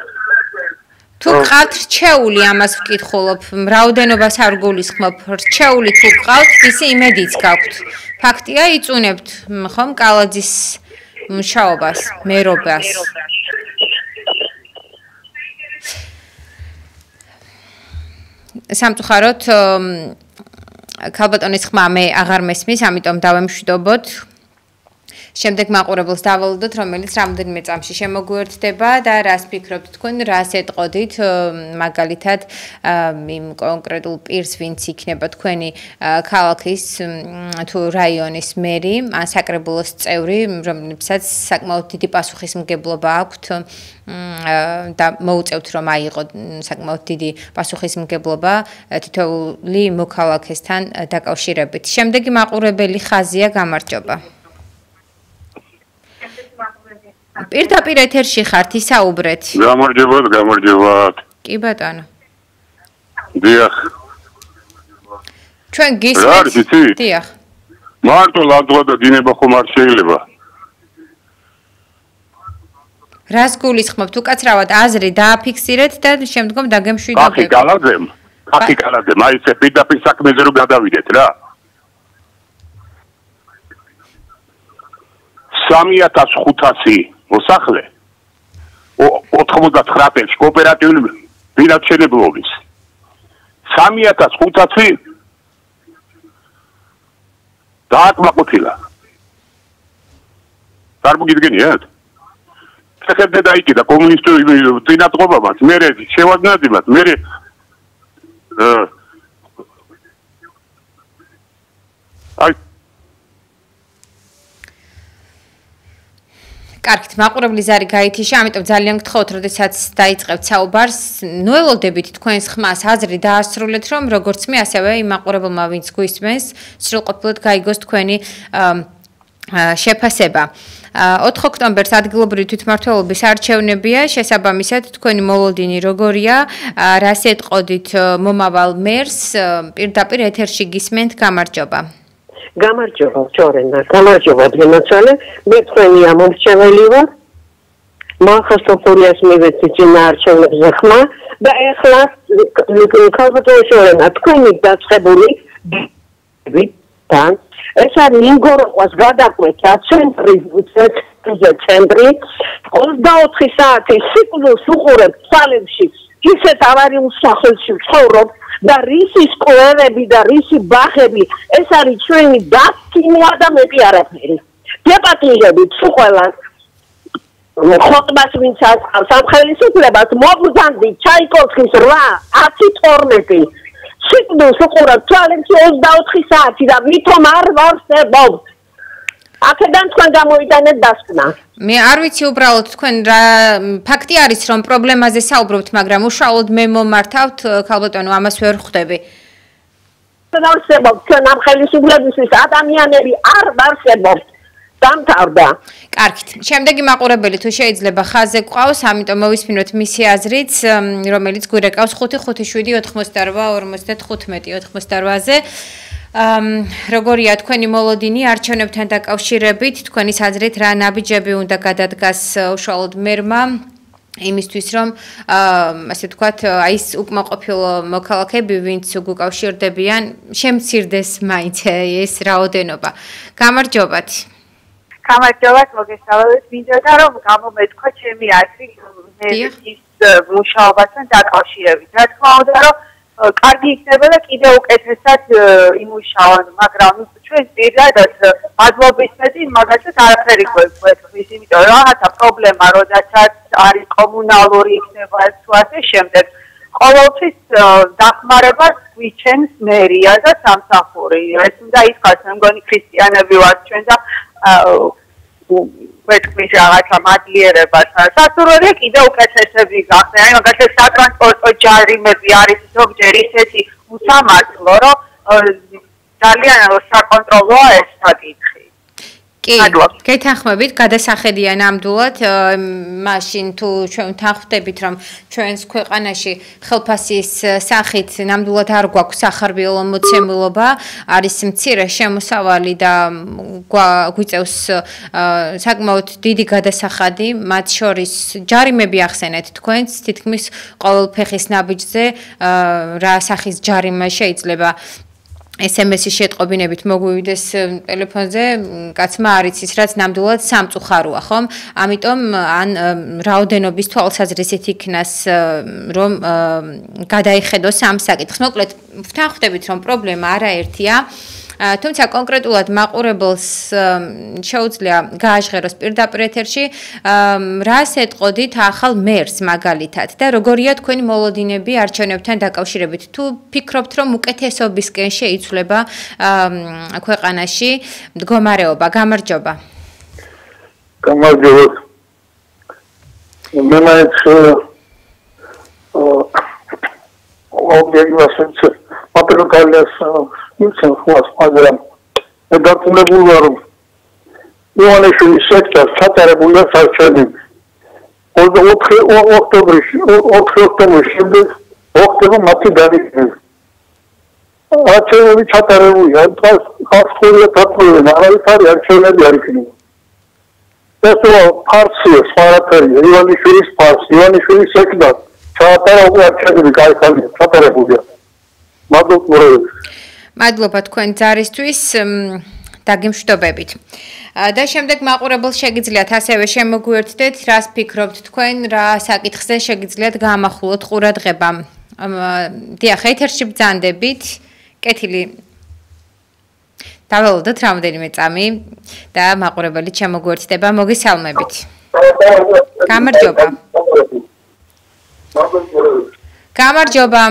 თუ გყავთ რჩეული ამას ვკითხულობ, რაოდენობას არ გულისხმობ, რჩეული თუ გყავთ, ისი იმედიც გაქვთ. ფაქტია იწუნებთ ხომ კალაძის მუშაობას, მერობას. სამწუხაროდ ქალბატონის ხმა მე აღარ მესმის, ამიტომ დავემშვიდობოთ. შემდეგ მაყურებელს დავალოდოთ, რომელიც რამდენიმე წამში შემოგვიერთდება და რას ფიქრობთ თქვენ, რას ეტყოდით, მაგალითად იმ კონკრეტულ პირს, ვინც იქნება თქვენი ქალაქის თუ რაიონის მერი, ან საკრებულოს წევრი, რომლებსაც საკმაოდ დიდი პასუხისმგებლობა აქვთ და მოუწევთ რომ აიღო საკმაოდ დიდი პასუხისმგებლობა თითოეული მოქალაქესთან დაკავშირებით. შემდეგი მაყურებელი ხაზია, გამარჯობა. პირდაპირ ეთერში ხართ, ისაუბრეთ. გამარჯობათ. კი ბატონო. დიახ. ჩვენ გისმენთ. დიახ. მარტო ლადღა და დინება ხომ არ შეიძლება. რას გულისხმობთ? უკაცრავად აზრი დააფიქსირეთ და შემდგომ დაგემშვიდობებით. ხალხი კალაძემ, აი ეს პირდაპირ საქმეზე რომ გადავიდეთ რა. 3500 მოსახლე 99 წელს კოოპერატიული ფინანსირებლობის 3500 დააკმაყოფილა. წარმოგიდგენიათ? ხეთებდა დაიკიდა კომუნისტური წინაწყობამაც, მე შევადნადიმად, მე აი კარგით, მაყურებლის ზარი გაითიშა, ამიტომ ძალიან გთხოვთ, როდესაც დაიწყებთ საუბარს, ნუელოდებით თქვენს ხმას აზრი დაასრულეთ, რომ როგორც მე, ასევე იმ მაყურებელმა, ვინც გვისმენს, სრულყოფილად გაიგოს თქვენი შეფასება. 4 ოქტომბერს ადგილობრივი თვითმმართველობის არჩევნებია, შესაბამისად თქვენი მოლოდინი როგორია, რას ეტყოდით მომავალ მერს, პირდაპირ ეთერში გისმენთ, გამარჯობა. გამარჯობა, ჩორენა. გამარჯობა, დემოცალე. მე თქვენი ამომრჩეველი ვარ. მახასტოფურიას მივეცი წინა არჩევნებზე ხმა და ეხლა ქალბატონო ჩორენა, თქვენი დაწყებული თან ეს არის ინგოროყვას გადაკვეთა ცენტრი 24 საათი სიკვდილს უყურებ თვალებში ისეთ ავარიულ სახელში ვცხოვრობ და რისის კვლევები და რისი ბახები ეს არის ჩვენი დაქინა და მეტი არაფერი დეპატირებით ყველას ხოტბას ვინც აწყავს ამ ხელისუფლებას მოგზანდი ჩაიკოვსკის 8-10-12 სიკვდილს უყურებ თვალებში 24 საათი და ვითომ არ ვარსებობ აქედან თქვენ გამოიტანეთ დასკვნა. მე არ ვიცი უბრალოდ თქვენ რა ფაქტი არის რომ პრობლემაზე საუბრობთ, მაგრამ უშუალოდ მე მომართავთ ქალბატონო ამას ვერ ხვდები. ვარსებობ თქვენ ამ ხელისუფლებისთვის ადამიანები არ ვარსებობთ. დამთავრდა. კარგით. შემდეგი მაყურებელი თუ შეიძლება ხაზზე გყავს, ამიტომ მოვისმინოთ მისი აზრიც, რომელიც გვირეკავს 558-88-95-98-ზე. როგორია თქვენი მოლოდინი არჩევნებთან დაკავშირებით, თქვენი აზრით რა ნაბიჯები უნდა გადადგას უშუალოდ მერმა იმისთვის რომ ასე ვთქვათ, აი ეს უკმაყოფილო მოქალაქეები, ვინც უკავშირდებიან, შემცირდეს მაინც ეს რაოდენობა. გამარჯობათ. გამარჯობათ, მოგესალმებით. მინდოდა რომ გამომეთქვა ჩემი აზრი ის მუშაობასთან დაკავშირებით. რა თქმა უნდა, რომ კარგი იქნება და კიდევ უკეთესად იმუშავონ, მაგრამ ჩვენ პირადად მადლობის მეტი მაგასაც არაფერი გვექვის, იმიტომ რომ რაღაცა პრობლემა, როდესაც არის კომუნალური იქნება თუ ასე შემდეგ, ყოველთვის დახმარებას გვიჩენს მერია და სამსახური. ეს უნდა ითქვას, მე მგონი ქრისტიანები ვართ ჩვენ და ვეთქმის რაღაცა მადლიერებას. სასურველია კიდევ უკეთესები გახდნენ. აი მაგალითად სატრანსპორტო ჯარიმები არის ზოგჯერ ისეთი უსამართლო, რომ ძალიან საკონტროლოა ეს საკითხი. კი, გეთანხმებით, გადასახედია ნამდვილად, მაშინ თუ ჩვენ თანხმდებით, რომ ჩვენს ქვეყანაში ხელფასის სახით ნამდვილად არ გვაქვს სახარბიელო მოცემულობა, არის მცირე შემოსავალი და გვიწევს საკმაოდ დიდი გადასახადი, მათ შორის ჯარიმები ახსენეთ თქვენს, თითქმის ყოველ ფეხის ნაბიჯზე რა სახის ჯარიმა შეიძლება SMS-ის შეტყობინებით მოგვივიდეს ტელეფონზე, კაცმა არ იცის, რაც ნამდვილად სამწუხაროა, ხომ? ამიტომ ან რაოდენობის თვალსაზრისით იქნას, რომ გადაიხედოს ამ საკითხს. მოკლედ, ვთანხმდებით, რომ პრობლემა არაერთია. თუმცა კონკრეტულად მაყურებელს შეუძლია გააჟღეროს პირდაპირ ეთერში, რას ეტყოდით ახალ მერს მაგალითად და როგორია თქვენი მოლოდინები არჩევნებთან დაკავშირებით? თუ ფიქრობთ, რომ უკეთესობისკენ შეიცვლება ქვეყანაში მდგომარეობა? გამარჯობა. გამარჯობა. მე მაინც მაპერკალეს ისე ხوار მაგრამ დაკუნებული ვარ ივანიშვილის სექტორ ჩატარებულია საჩვენები 4 ოქტომბერში ოქტომბერში მათი დანიშნეს არჩევნები ჩატარებულია ხალხური თათმული არავის არჩევნები არ იქნება ეს ფარსია სხვარაფერია ივანიშვილის ფარსი ივანიშვილის სექტორ ჩატარა უკვე არჩევნები გაიხარია ჩატარებულია მადლობა თქვენ ძარისთვის დაგემშვიდობებით. და შემდეგ მაყურებელს შეგიძლიათ ასევე შემოგვიერთდეთ, რას ფიქრობთ თქვენ, რა საკითხზე შეგიძლიათ გაამახვილოთ ყურადღება. დიახ, ეთერში ბრძანდებით. კეთილი დაველოდოთ რამოდენიმე წამი და მაყურებელი შემოგვიერთდება. მოგესალმებით. გამარჯობა. გამარჯობა.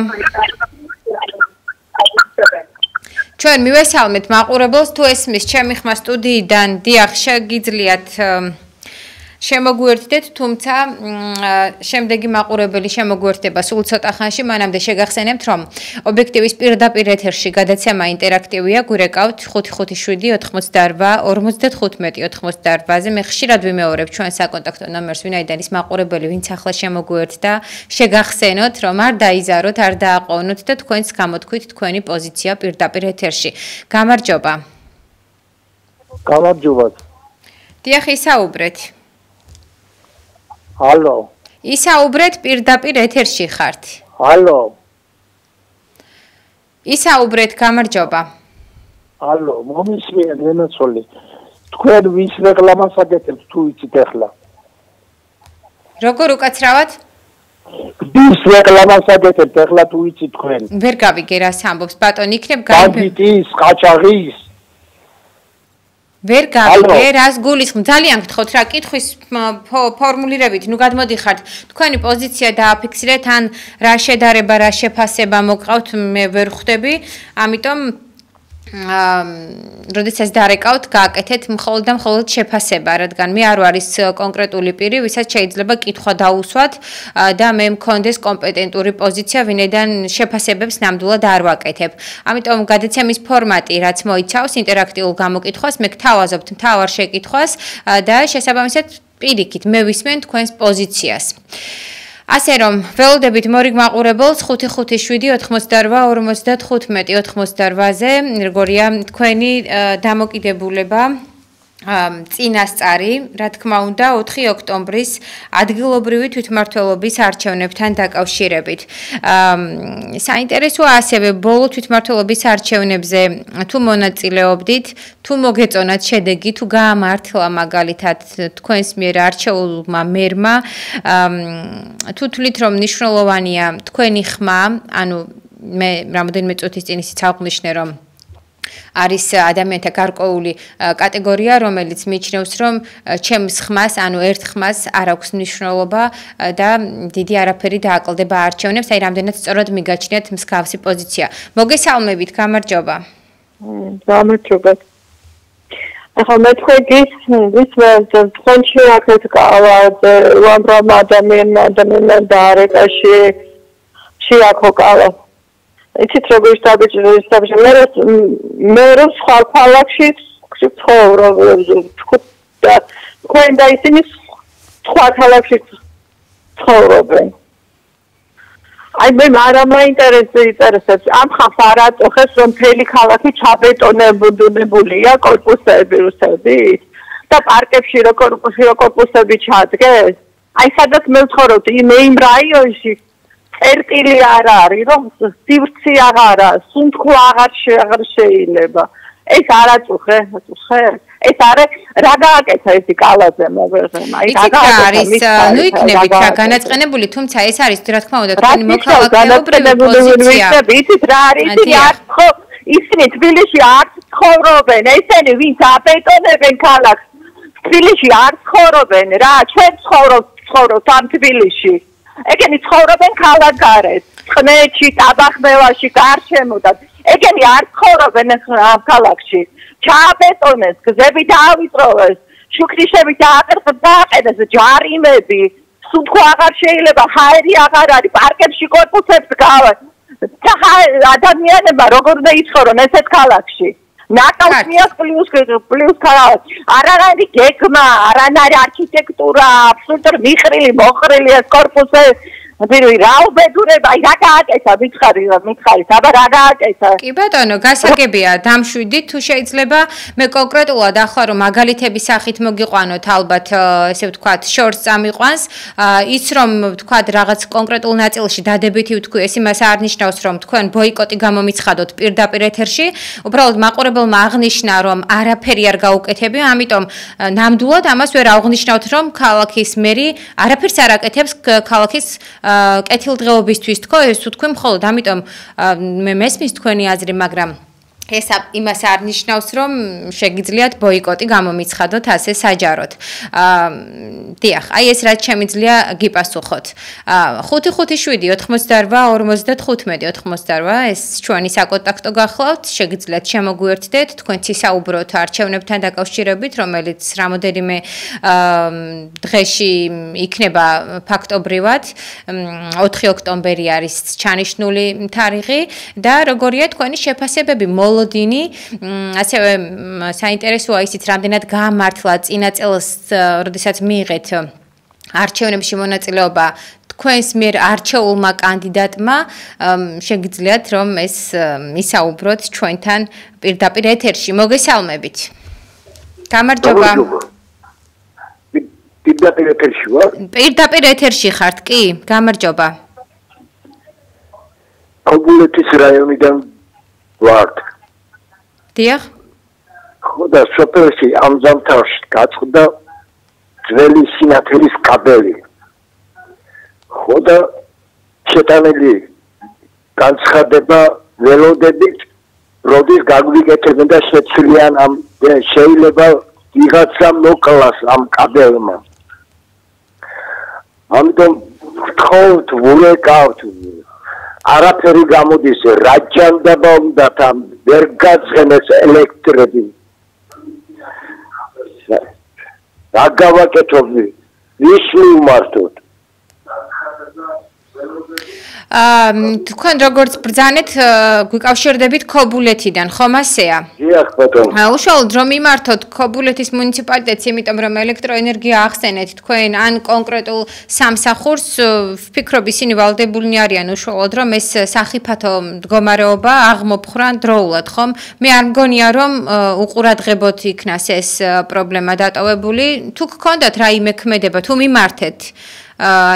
ჩვენ მივესალმეთ მაყურებელს თუ ესმის ჩემი ხმა სტუდიიდან დიახ შეგიძლიათ შემოგვიერთდეთ თუმცა შემდეგი მაყურებელი შემოგვიერთდება სულ ცოტა ხანში მანამდე შეგახსენებთ რომ ობიექტივის პირდაპირ ეთერში გადაცემა ინტერაქტივია გვირეკავთ 557-88-55-ზე მე ხშირად ვიმეორებ ჩვენ საკონტაქტო ნომერს ვინაიდან ის მაყურებელი ვინც ახლა შემოგვიერთდა შეგახსენოთ რომ არ დაიზაროთ არ დააყოვნოთ და თქვენს გამოთქვით თქვენი პოზიცია პირდაპირ ეთერში გამარჯობა გამარჯობა დიახ ისაუბრეთ Hallo. ისაუბრეთ პირდაპირ ეთერში ხართ. Hallo. ისაუბრეთ გამარჯობა. Hallo, მომისმენთ მენაცოლი. თქვენ ვის რეკლამას აკეთებთ თუ იცით ახლა? როგორ უკაცრავად? ვის რეკლამას აკეთებთ ახლა თუ იცით თქვენ? ვერ გავიგე რას ამბობს ბატონი, იქნებ ბანკის, ყაჩაღის ვერ გავიგე რას გულისხმობ ძალიან გთხოვთ რა კითხვის ფორმულირებით ნუ გადმოდიხართ თქვენი პოზიცია დააფიქსირეთ ან რა შედარება რა შეფასება მოგყავთ მე ვერ ხვდები ამიტომ როდესაც დარეკავთ გააკეთეთ მხოლოდ და მხოლოდ შეფასება რადგან მე არ ვარის კონკრეტული პირი ვისაც შეიძლება კითხვა დაუსვათ და მე მქონდეს კომპეტენტური პოზიცია ვინაიდან შეფასებებს ნამდვილად არ ვაკეთებ ამიტომ გადაცემის ფორმატი რაც მოიცავს ინტერაქტიულ გამოკითხვას მე გთავაზობთ მთავარ შეკითხვას და შესაბამისად პირიქით მე ვისმენ თქვენს პოზიციას ასე რომ ველოდებით მორიგ მაყურებელს 557-88-55-ზე როგორია თქვენი დამოკიდებულება წინასწარი რა თქმა უნდა 4 ოქტომბრის ადგილობრივი თვითმმართველობის არჩევნებთან დაკავშირებით საინტერესოა ასევე ბოლო თვითმმართველობის არჩევნებზე თუ მონაწილეობდით თუ მოგეწონათ შედეგი თუ გაამართლა მაგალითად თქვენს მიერ არჩეულმა მერმა თუ თვლით რომ მნიშვნელოვანია თქვენი ხმა ანუ მე რამოდენიმე წუთის წინ ისიც აღნიშნე რომ არის ადამიანთა გარკვეული კატეგორია, რომელიც მიჩნევს, რომ ჩემს ხმას, ანუ ერთ ხმას არ აქვს მნიშვნელობა და დიდი არაფერი დააკლდება არჩევნებს, აი რამდენად სწორად მიგაჩნიათ მსგავსი პოზიცია. მოგესალმებით, გამარჯობა. გამარჯობა. ახლა მე თქვენგის თქვენში აქეთ ყავად უამრავ ადამიანმა დაარეკაში შეაქო ყავა იცით როგორ საბჭოთა მე რომ სხვა ქალაქში ცხოვრობ თქვენ და ისინი სხვა ქალაქში ცხოვრობენ აი მე არა მაინტერესებს ამ ხალხს არ აწუხებს რომ მთელი ქალაქი ჩაბეტონებულია კორპუსები რუსებით და პარკებში რო კორპუსები ჩადგეს აი სადაც მე ვცხოვრობ იმ რაიონში წერტილი არ არის რომ სივრცე აღარა სუნთქვა აღარ შეიძლება ეს არ აწუხე ეს არის რა გააკეთა ისი კალაზე მოგერღემა აი რა არის ნუ იქნებით რა განაწყენებული თუმცა ეს არის რა თქმა უნდა თქვენი მოქალაქეობრივი პოზიცია იცით რა არის ისინი თბილისში არ ცხოვრობენ ესენი ვინც აბეტონებენ ქალაქს თბილისში არ ცხოვრობენ რა ჩვენ ცხოვრობთ ამ თბილისში ეგენი ცხოვრობენ ქალაქ გარეთ ხმეთში ტაბახმევაში გარშემო და ეგენი არ ცხოვრობენ ამ ქალაქში ჩააბეტონეს გზები დაავიწროვეს შუქრიშები დააყენეს ჯარიმები სუნთქვა აღარ შეიძლება ჰაერი აღარ არის პარკებში კორპუსებს გავას და ადამიანებმა როგორ უნდა იცხოვრონ ესეთ ქალაქში ნაკალსმიას პლუს ქალაქი არანაირი გეგმა არანაირი არქიტექტურა აბსოლუტურად მიხრილი მოხრილი ეს კორპუსი რა უბედურება აი რა გააკეთა მითხარი აბა რა გააკეთა კი ბატონო გასაგებია დამშვიდით თუ შეიძლება მე კონკრეტულად ახლა რომ მაგალითების სახით მოგიყვანოთ ალბათ ესე ვთქვათ შორს წამიყვანს ის რომ ვთქვათ რაღაც კონკრეტულ ნაწილში დადებითი ვთქვი ეს იმას არ ნიშნავს რომ თქვენ ბოიკოტი გამომიცხადოთ პირდაპირ ეთერში უბრალოდ მაყურებელმა აღნიშნა რომ არაფერი არ გაუკეთებია ამიტომ ნამდვილად ამას ვერ აღნიშნავთ რომ ქალაქის მერი არაფერს არ აკეთებს ქალაქის კეთილდღეობისთვის თქო ეს თქვი მხოლოდ ამიტომ მე მესმის თქვენი აზრი მაგრამ ეს იმას არ ნიშნავს რომ შეგიძლიათ ბოიკოტი გამომიცხადოთ ასე საჯაროდ დიახ აი ეს რაც შემიძლია გიპასუხოთ 557-88-55 ეს ჩვენი საკონტაქტო გახლავთ შეგიძლიათ შემოგვიერთდეთ თქვენ ცისაუბროთ არჩევნებთან დაკავშირებით რომელიც რამოდენიმე დღეში იქნება ფაქტობრივად 4 ოქტომბერი არის ჩანიშნული თარიღი და როგორია თქვენი შეფასებები მოლოდინი ასევე საინტერესოა ისიც რამდენად გაამართლა წინა წელს როდესაც მიიღეთ არჩევნებში მონაწილეობა თქვენს მიერ არჩეულმა კანდიდატმა შეგიძლიათ რომ ეს ისაუბროთ ჩვენთან პირდაპირ ეთერში მოგესალმებით გამარჯობა პირდაპირ ეთერში ვარ პირდაპირ ეთერში ხართ კი გამარჯობა კობულეთის რაიონიდან ვარ დიახ ხო და სოფელში ამ ზამთარში გაწყდა ძველი სინათლის კაბელი ხო და შეტანილი განცხადება ველოდებით როდის გაგვიკეთებენ და შეცვლიან ამ შეიძლება ვიღაცა მოკლას ამ კაბელმა ამიტომ ვთხოვთ ვურეკავთ არაფერი გამოდის რაჯანდება უნდა თან ვერ გაძღენეს ელექტრები რა გავაკეთოთ ის მივმართოთ თქვენ როგორც ბრძანეთ გვიკავშირდებით ქობულეთიდან ხომ ასეა? დიახ ბატონო. უშუალოდ რომ მიმართოთ ქობულეთის მუნიციპალიტეტს, იმიტომ რომ ელექტროენერგია ახსენეთ თქვენ ან კონკრეტულ სამსახურს, ვფიქრობ ისინი ვალდებულნი არიან უშუალოდ რომ ეს სახიფათო მდგომარეობა აღმოფხრან დროულად, ხომ? მე არ მგონია რომ უყურადღებოთ იქნას ეს პრობლემა დატოვებული. თუ გქონდათ რაიმე ქმედება, თუ მიმართეთ,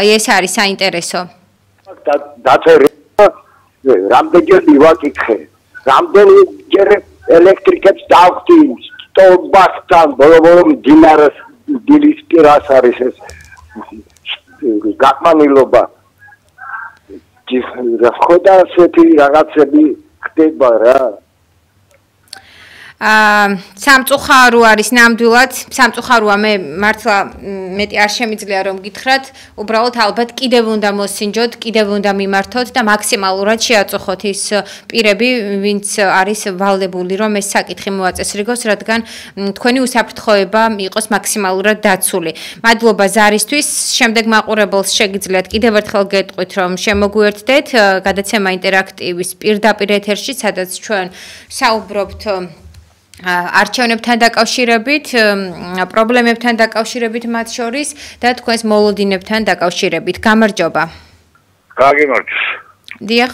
ეს არის საინტერესო. დაწერა რამდენჯერ მივაკითხე რამდენჯერ ელექტრიკებს დავხდი სტოლბასთან ბოლო დინარას დილის პირას არის ეს გაკმანილობა ხო და ასეთი რაღაცები ხდება რა სამწუხარო არის ნამდვილად, სამწუხაროა მე მართლა მეტი არ შემიძლია რომ გითხრათ, უბრალოდ ალბათ კიდევ უნდა მოსინჯოთ, კიდევ უნდა მიმართოთ და მაქსიმალურად შეაწუხოთ ის პირები, ვინც არის ვალდებული რომ ეს საკითხი მოაწესრიგოს, რადგან თქვენი უსაფრთხოება იყოს მაქსიმალურად დაცული. მადლობა ზარისთვის. შემდეგ მაყურებელს შეგიძლიათ კიდევ ერთხელ გეტყვით რომ შემოგვიერთდეთ გადაცემა ინტერაქტივის პირდაპირ ეთერში, სადაც ჩვენ საუბრობთ არჩევნებთან დაკავშირებით, პრობლემებთან დაკავშირებით მათ შორის და თქვენს მოლოდინებთან დაკავშირებით. გამარჯობა. გაგიმარჯოს. დიახ.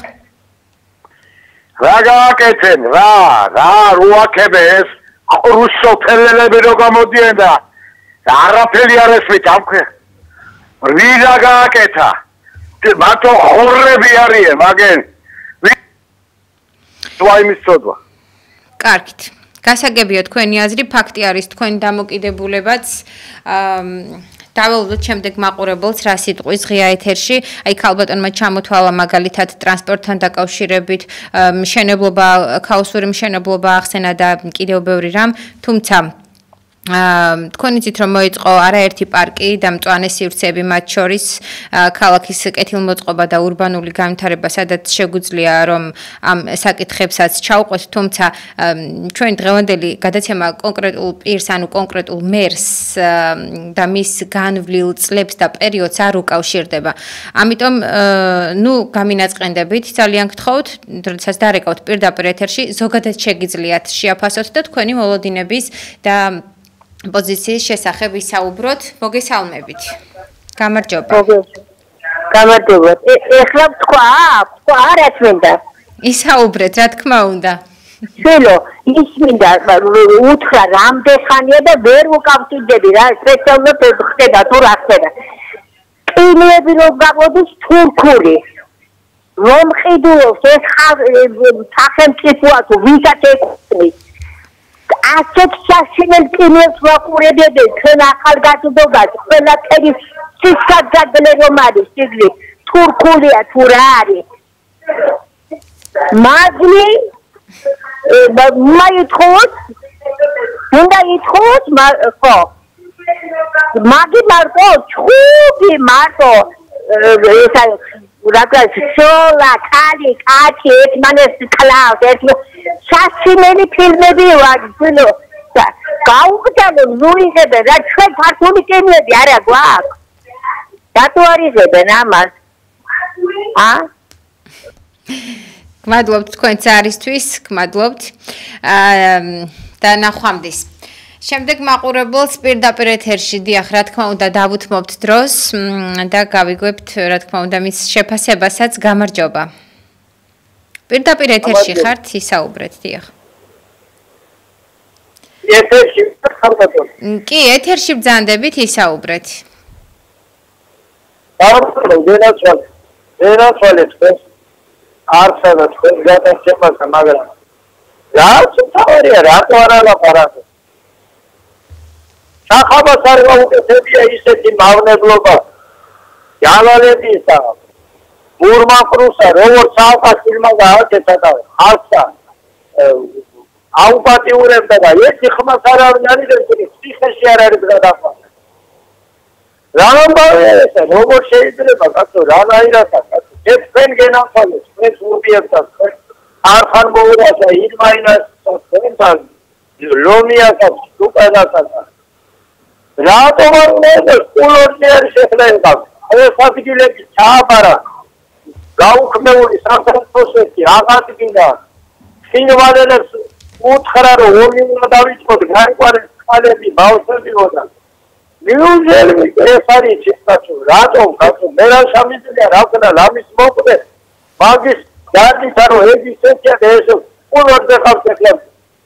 რა გააკეთენ? რა რუაქებეს? რუსოფელელები რო გამოდიან და არაფერი არ ესმით ამქვე. ვიდა გააკეთა? მათო ხორები არიან, მაგენ. ვაიმის წოდვა. კარგით. გასაგებია თქვენი აზრი, ფაქტი არის თქვენი დამოკიდებულებაც. დაველოდოთ შემდეგ მაყურებელს რა სიტყვის ღია ეთერში. აი ქალბატონმა ჩამოთვალა მაგალითად ტრანსპორტთან დაკავშირებით, მშენებლობა, ქაოსური მშენებლობა ახსენა და კიდევ ბევრი რამ, თუმცა თქვენი ძით რომ მოიწყო არაერთი პარკი და მწვანე სივრცეები მათ შორის ქალაქის კეთილმოწყობა და ურბანული განვითარება, სადაც შეგვიძლია რომ ამ საკითხებსაც ჩავყვეთ, თუმცა ჩვენ დღევანდელი გადაცემა კონკრეტულ პირს, ანუ კონკრეტულ მერს და მის განვლილ წლებს და პერიოდს არ უკავშირდება. ამიტომ გამინაწყენდებით, ძალიან გთხოვთ, როდესაც დარეკავთ პირდაპირ ეთერში, ზოგადად შეგიძლიათ შეაფასოთ და თქვენი მოლოდინების და პოზიციის შესახებ ვისაუბროთ. მოგესალმებით. გამარჯობა. გამარჯობა. ეხლა თქვა რა თქმა ისაუბრეთ, რა თქმა უნდა. შვილო, ის მინდა უთხრა რამდენ ხანია და ვერ უკავშირდები რა, სპეციალურად ხდება თუ რა ხდება. ყინულები რომ გამოდის თურქული. რომ ყიდულობს ეს სახელმწიფოა თუ ვისაც ეკუთვნის. ასეთ საშინელ ყინულებს ვაყურებდი ჩვენ ახალგაზრდობას, ყველაფერი სისხლძაგლე რომ არის, სიგლი თურქულია თუ რა არის. მაგნი უნდა ითხოვოს, ხო. მაგი მარტო ჩხუბი მარტო ესა რაღაც სოლა, კალი, კაცი, ერთმანეს კლავს, საშინელი ფილმები ვარ, ძილო. გაუგზავნო ნუიღებენ რა ჩვენ ქართული კინოები არა გვაქვს. რატო არიღებენ ამას? გმადლობთ თქვენ წარისთვის, გმადლობთ. და ნახვამდის. შემდეგ მაყურებელს პირდაპირ ეთერში დიახ, რა თქმა უნდა, დავუთმობთ დროს და გავიგებთ, რა თქმა უნდა, მის შეფასებასაც. გამარჯობა. პირდაპირ ეთერში ხართ, ისაუბრეთ, დიახ. ეთერში ხართ? კი, ეთერში ბრძანდებით, ისაუბრეთ. ვერაცვალეთ თქვენს არცსა და თქვენს გადაცემასა, მაგრამ რაც თავარია, რატო არ ალაპარაკო? სახაბას არ გაუკეთებია ისეთი მავნებლობა. ჯალალების და ურმაკრუსა, როგორც საყასილმა გააკეთა და ხალხსა აუპატიურებდა და ერთი ხმას არ არის ციხეში არ არის გადახვა. რა ამბავია ესა, როგორ შეიძლება კაცო, რანაირადაა კაცო, თქვენ გენახვალეთ, თქვენ ურბიებთან, თქვენ არ ხარ მოურათა ირმაინას, თქვენთან ლომიასა, სუპერასა. რატომ არ უნდა კულორში არ შეხლება? ეს ადგილები ჩააბარა. გაუქმებული სახელმწიფოში აღადგინა. სინვალელებს უთხრა რომ ორი უნდა დავიწყოთ, გაიყვანეს წყალები, ბავშვებიოდა. მიუძელი ეს არის ციფრაცო, რატომ კაცო, მე რა სამიძლია რა ვქნა ლამის მოკვდე. მაგის დარდითა რომ ეს ისეთია და ეს კულორზე ხავს ეხლა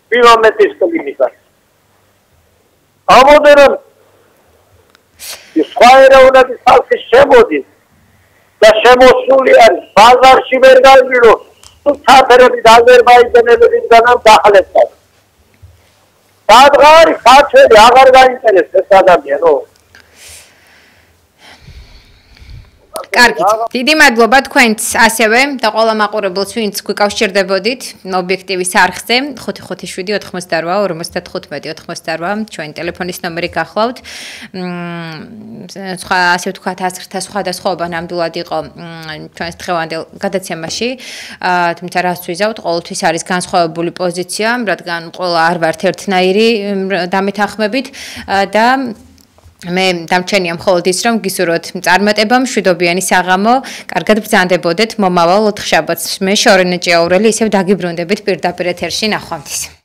კილომეტრის კლინიკა. ამოდერონ ის ხაერაუნების ხალხი შემოდის და შემოსული არის ბაზარში ვერ გაიგირო თუ ჩათერები და აზერბაიჯანელებისგან დახლებდა. სადღარი ქართველი აღარ გაინტერესებს ეს ადამიანო. კარგით. დიდი მადლობა თქვენც ასევე და ყველა მაყურებელს, ვინც გვიკავშირდებოდით ობიექტივის არხზე 557-88-55-88 ჩვენი ტელეფონის ნომერი გახლავთ. სხვა ასე ვთქვათ, აზრთა სხვადასხვაობა ნამდვილად იყო ჩვენს დღევანდელ გადაცემაში. თუმცა რაც ვიზავთ, ყოველთვის არის განსხვავებული პოზიცია, რადგან ყველა არ ვართ ერთნაირი დამეთანხმებით და მე დამჩენია მხოლოდ ის, რომ გისურვოთ წარმატება, მშვიდობიანი საღამო, კარგად ბრძანდებოდეთ მომავალ ოთხშაბათს. მე შორენე ჭიაურელი ისევ დაგიბრუნდებით პირდაპირ ეთერში ნახვამდის.